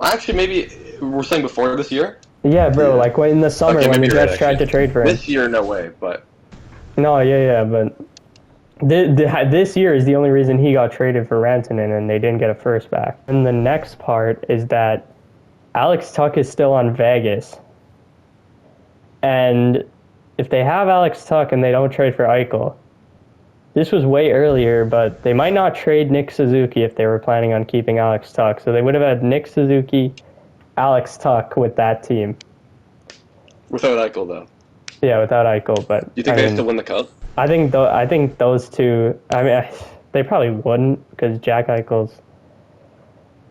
C: actually, maybe we're saying before this year.
A: Yeah, bro. Like in the summer when the Jets tried to trade for him.
C: This year, no way. But
A: no, yeah, but this year is the only reason he got traded for Rantanen, and they didn't get a 1st back. And the next part is that Alex Tuch is still on Vegas, and if they have Alex Tuch and they don't trade for Eichel. This was way earlier, but they might not trade Nick Suzuki if they were planning on keeping Alex Tuch. So they would have had Nick Suzuki, Alex Tuch with that team.
C: Without Eichel, though.
A: Yeah, without Eichel, but
C: you think they still win the cup?
A: I think those 2. I mean, they probably wouldn't because Jack Eichel's.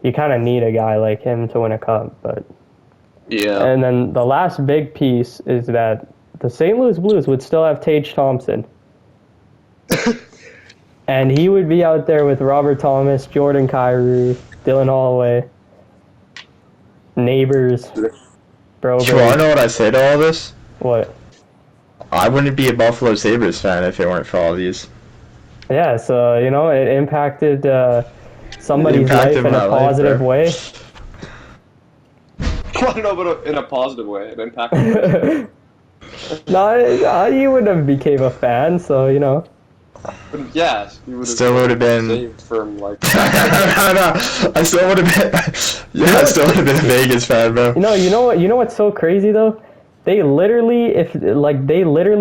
A: You kind of need a guy like him to win a cup, but.
C: Yeah.
A: And then the last big piece is that the St. Louis Blues would still have Tage Thompson. And he would be out there with Robert Thomas, Jordan Kyrou, Dylan Holloway, Neighbors, Broberg.
B: Do you want to know what I say to all this?
A: What?
B: I wouldn't be a Buffalo Sabres fan if it weren't for all these.
A: Yeah, so, you know, it impacted somebody's life in a positive way.
C: I don't know, but in a positive way, it impacted.
A: No, you wouldn't have became a fan, so, you know.
C: But yeah, you would
B: Still would have been
C: saved from like.
B: I still would have been. Yeah, I still would have been a Vegas fan, bro.
A: You know what's so crazy though? They literally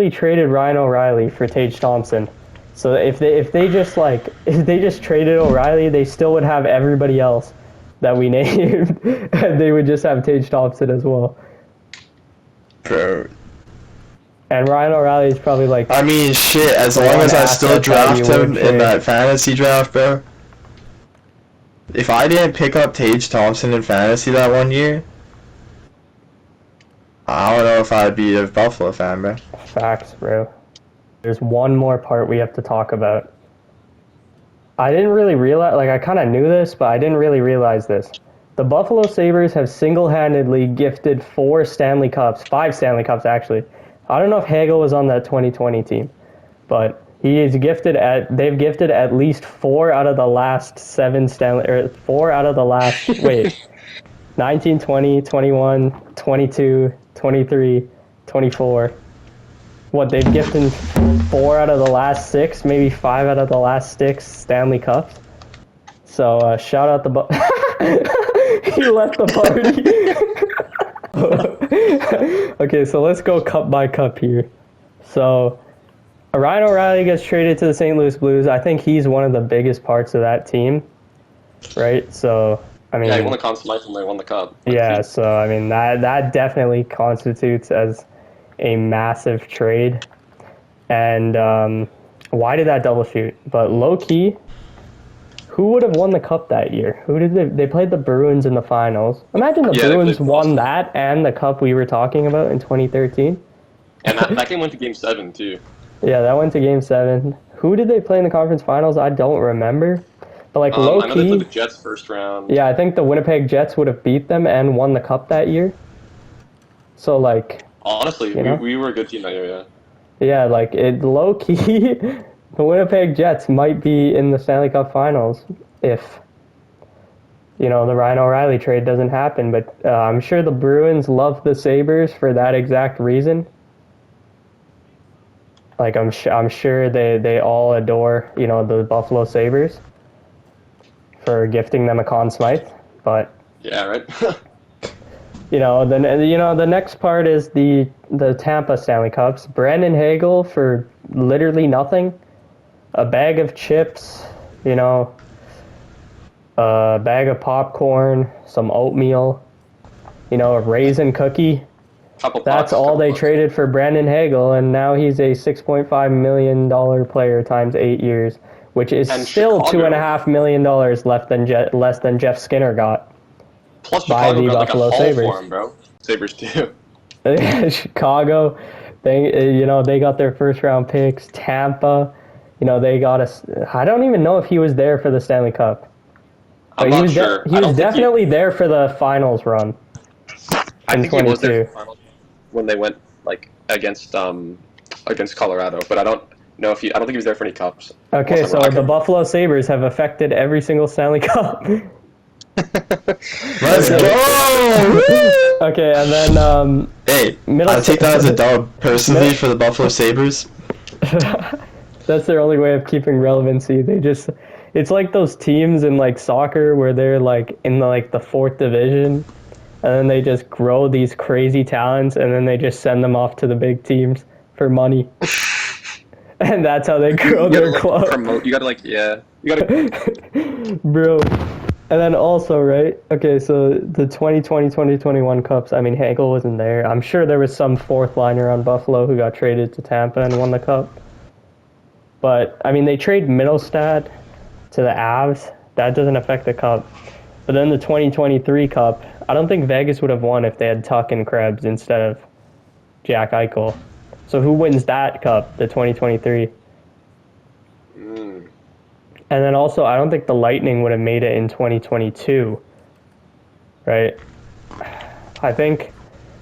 A: traded Ryan O'Reilly for Tage Thompson. So if they just traded O'Reilly, they still would have everybody else that we named, and they would just have Tage Thompson as well.
B: Bro.
A: And Ryan O'Reilly is probably like.
B: I mean, shit. As long as I still draft him in that fantasy draft, bro. If I didn't pick up Tage Thompson in fantasy that one year, I don't know if I'd be a Buffalo fan, bro.
A: Facts, bro. There's one more part we have to talk about. I didn't really realize, like, I kind of knew this, but I didn't really realize this. The Buffalo Sabres have single-handedly gifted 5 Stanley Cups actually. I don't know if Hagel was on that 2020 team, but they've gifted at least 4 out of the last 7 4 out of the last, 19, 20, 21, 22, 23, 24. What, they've gifted 4 out of the last 6, maybe 5 out of the last 6 Stanley Cups. So, shout out he left the party. Okay, so let's go cup by cup here. So, Ryan O'Reilly gets traded to the St. Louis Blues. I think he's one of the biggest parts of that team, right? So, I mean,
C: yeah, he won the Conn Smythe and they won the cup.
A: Yeah, so I mean that definitely constitutes as a massive trade. And why did that double shoot? But low key, who would have won the cup that year? Who did they played the Bruins in the finals? Imagine the Bruins won that and the cup we were talking about in 2013.
C: And that game went to Game 7 too.
A: Yeah, that went to Game 7. Who did they play in the conference finals? I don't remember. But like low
C: I know
A: key,
C: they played the Jets first round.
A: Yeah, I think the Winnipeg Jets would have beat them and won the cup that year. So like,
C: honestly, we were a good team that year. Yeah.
A: Yeah, like it low key, the Winnipeg Jets might be in the Stanley Cup Finals if, you know, the Ryan O'Reilly trade doesn't happen. But I'm sure the Bruins love the Sabres for that exact reason. Like I'm sure they all adore, you know, the Buffalo Sabres for gifting them a Conn Smythe. But
C: yeah, right.
A: The next part is the Tampa Stanley Cups. Brandon Hagel for literally nothing. A bag of chips, you know, a bag of popcorn, some oatmeal, you know, a raisin cookie. That's all they traded for Brandon Hagel, and now he's a $6.5 million player times 8 years, which is still $2.5 million less than Jeff Skinner got.
C: Plus
A: by
C: Chicago
A: the
C: got
A: Buffalo
C: like a haul
A: Sabres.
C: for him, bro. Sabres too.
A: Chicago, they got their first round picks. Tampa, they got us. I don't even know if he was there for the Stanley Cup.
C: I'm not sure.
A: He was definitely there for the finals run.
C: I think he was there for the finals when they went against Colorado, but I don't know if I don't think he was there for any cups.
A: Okay, so the Buffalo Sabres have affected every single Stanley Cup.
B: Let's go!
A: Okay, and then
B: hey, I take that as a dub personally for the Buffalo Sabres.
A: That's their only way of keeping relevancy. It's like those teams in soccer where they're in the fourth division, and then they just grow these crazy talents, and then they just send them off to the big teams for money. And that's how they grow their club.
C: You gotta
A: Bro. And then also, right, okay, so the 2020-2021 Cups, I mean, Hagel wasn't there. I'm sure there was some fourth liner on Buffalo who got traded to Tampa and won the Cup. But, I mean, they trade Mittelstadt to the Avs. That doesn't affect the Cup. But then the 2023 Cup, I don't think Vegas would have won if they had Tuck and Krebs instead of Jack Eichel. So who wins that Cup, the 2023? And then also, I don't think the Lightning would have made it in 2022, right? I think,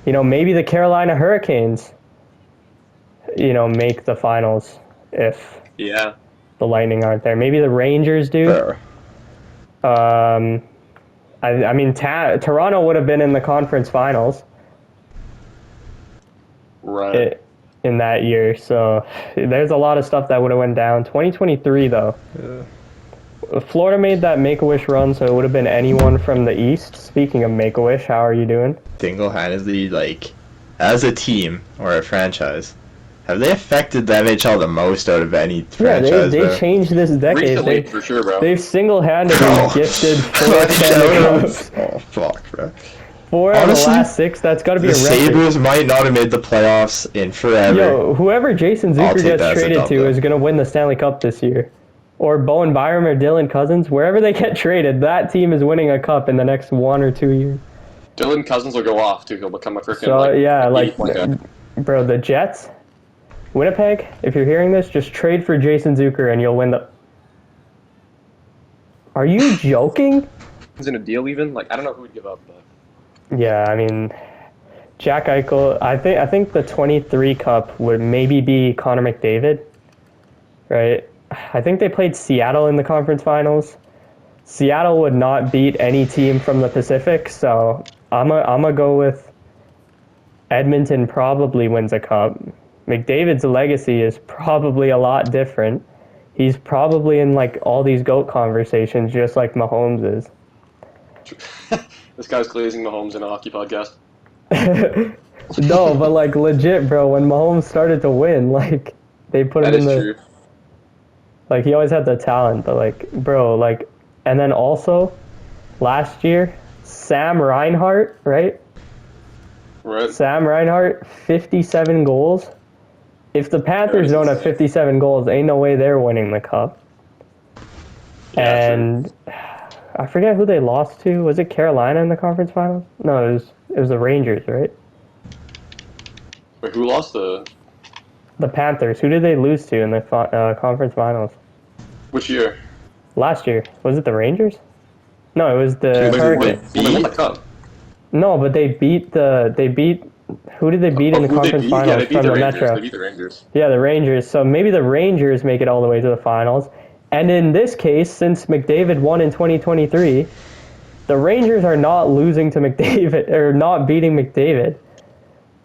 A: maybe the Carolina Hurricanes, you know, make the finals if
E: Yeah.
A: the Lightning aren't there. Maybe the Rangers do.
B: Sure.
A: I mean, Toronto would have been in the conference finals
E: Right.
A: in that year. So there's a lot of stuff that would have went down. 2023 though. Florida made that Make-A-Wish run, so it would have been anyone from the East. Speaking of Make-A-Wish, how are you doing?
B: Single-handedly, like, as a team or a franchise, have they affected the NHL the most out of any franchise?
A: Yeah, they changed this decade.
E: Recently, for sure, bro.
A: They've single-handedly gifted 4 Stanley Cups.
B: Oh, fuck, bro.
A: 4 out of the last 6, that's got to be a
B: The
A: record.
B: Sabres might not have made the playoffs in forever.
A: Yo, whoever Jason
B: I'll
A: Zucker
B: take that
A: gets
B: as a
A: traded
B: dub,
A: to
B: though.
A: is going to win the Stanley Cup this year. Or Bowen Byram or Dylan Cousins, wherever they get traded, that team is winning a cup in the next 1 or 2 years.
E: Dylan Cousins will go off, too. He'll become a freaking,
A: So, yeah, like,
E: 80-point guy.
A: bro, the Jets, Winnipeg, if you're hearing this, just trade for Jason Zucker and you'll win the... Are you joking?
E: He's in a deal, even? Like, I don't know who would give up, but...
A: Yeah, I mean, Jack Eichel, I think the 23 cup would maybe be Connor McDavid, right? I think they played Seattle in the conference finals. Seattle would not beat any team from the Pacific, so I'm a go with Edmonton probably wins a cup. McDavid's legacy is probably a lot different. He's probably in like all these GOAT conversations just like Mahomes is.
E: This guy's glazing Mahomes in a hockey podcast.
A: No, but like legit, bro, when Mahomes started to win, like they put him
E: That
A: in
E: is
A: the...
E: true.
A: Like, he always had the talent, but, like, bro, like... And then also, last year, Sam Reinhart, right?
E: Right.
A: Sam Reinhart, 57 goals. If the Panthers don't have 57 goals, ain't no way they're winning the cup.
E: Yeah,
A: And I forget who they lost to. Was it Carolina in the conference finals? No, it was the Rangers, right?
E: Wait, who lost the...
A: The Panthers. Who did they lose to in the conference finals?
E: Which year?
A: Last year. Was it the Rangers? No, it was the
E: Wait,
A: Hurricanes.
E: they won the cup.
A: No, but they beat who did they beat in the
E: Who they
A: conference
E: beat?
A: finals
E: Yeah, they beat
A: from
E: the
A: the
E: Rangers.
A: Metro?
E: They beat the Rangers.
A: Yeah, the Rangers. So maybe the Rangers make it all the way to the finals. And in this case, since McDavid won in 2023, the Rangers are not losing to McDavid or not beating McDavid.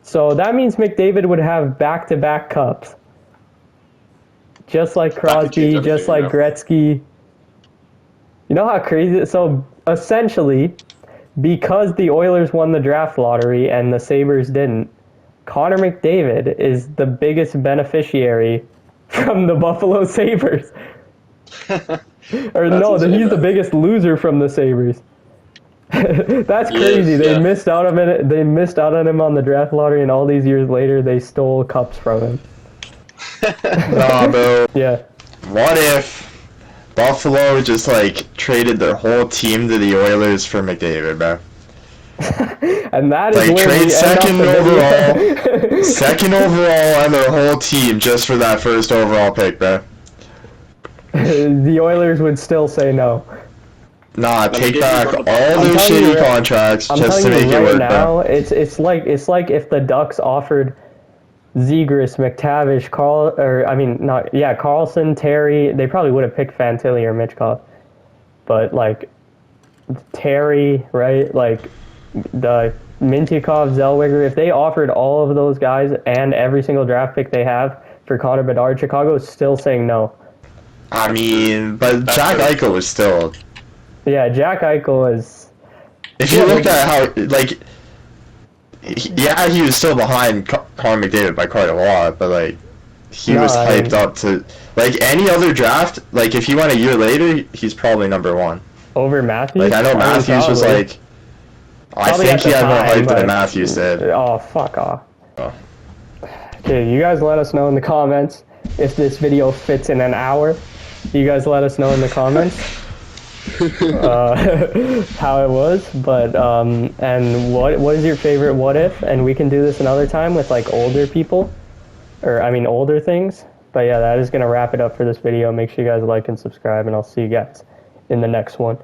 A: So that means McDavid would have back-to-back cups. Just like Crosby, just like Gretzky. You know how crazy... So essentially, because the Oilers won the draft lottery and the Sabres didn't, Connor McDavid is the biggest beneficiary from the Buffalo Sabres. Or no,
E: insane,
A: he's the
E: man.
A: biggest loser from the Sabres. That's
E: He
A: crazy.
E: is,
A: They
E: yeah.
A: missed out on it. They missed out on him on the draft lottery, and all these years later, they stole cups from him.
B: Nah, bro.
A: Yeah.
B: What if Buffalo just, like, traded their whole team to the Oilers for McDavid, bro?
A: And that is
B: Like,
A: where
B: trade
A: we
B: second
A: end off the video.
B: Second overall and their whole team just for that first overall pick, bro.
A: The Oilers would still say no.
B: Nah,
E: me
B: take
E: get
B: back
E: you
B: all
E: from the-
B: their
A: telling you
B: shitty
A: right-
B: contracts
A: I'm
B: just to
A: telling
B: make
A: you
B: it
A: right
B: work,
A: now,
B: bro.
A: it's like if the Ducks offered Zegras, McTavish, Carlson, Terry. They probably would have picked Fantilli or Mitchkov, but like Terry, right? Like the Mintyukov, Zellweger. If they offered all of those guys and every single draft pick they have for Connor Bedard, Chicago is still saying no.
B: I mean, but Jack Eichel was still...
A: Yeah, Jack Eichel is.
B: If you look at how, like... he was still behind Connor McDavid by quite a lot, but, like, he was hyped up to... Like, any other draft, like, if he went a year later, he's probably number one.
A: Over Matthews?
B: Like, I know Matthews was,
A: probably.
B: like... I
A: Probably
B: think
A: at
B: he
A: the
B: had more
A: time,
B: hype
A: but-
B: than Matthews did.
A: Oh, fuck off.
B: Oh.
A: Okay, you guys let us know in the comments if this video fits in an hour. You guys let us know in the comments how it was. But and what is your favorite what if? And we can do this another time with like older people, or I mean older things. But yeah, that is gonna wrap it up for this video. Make sure you guys like and subscribe, and I'll see you guys in the next one.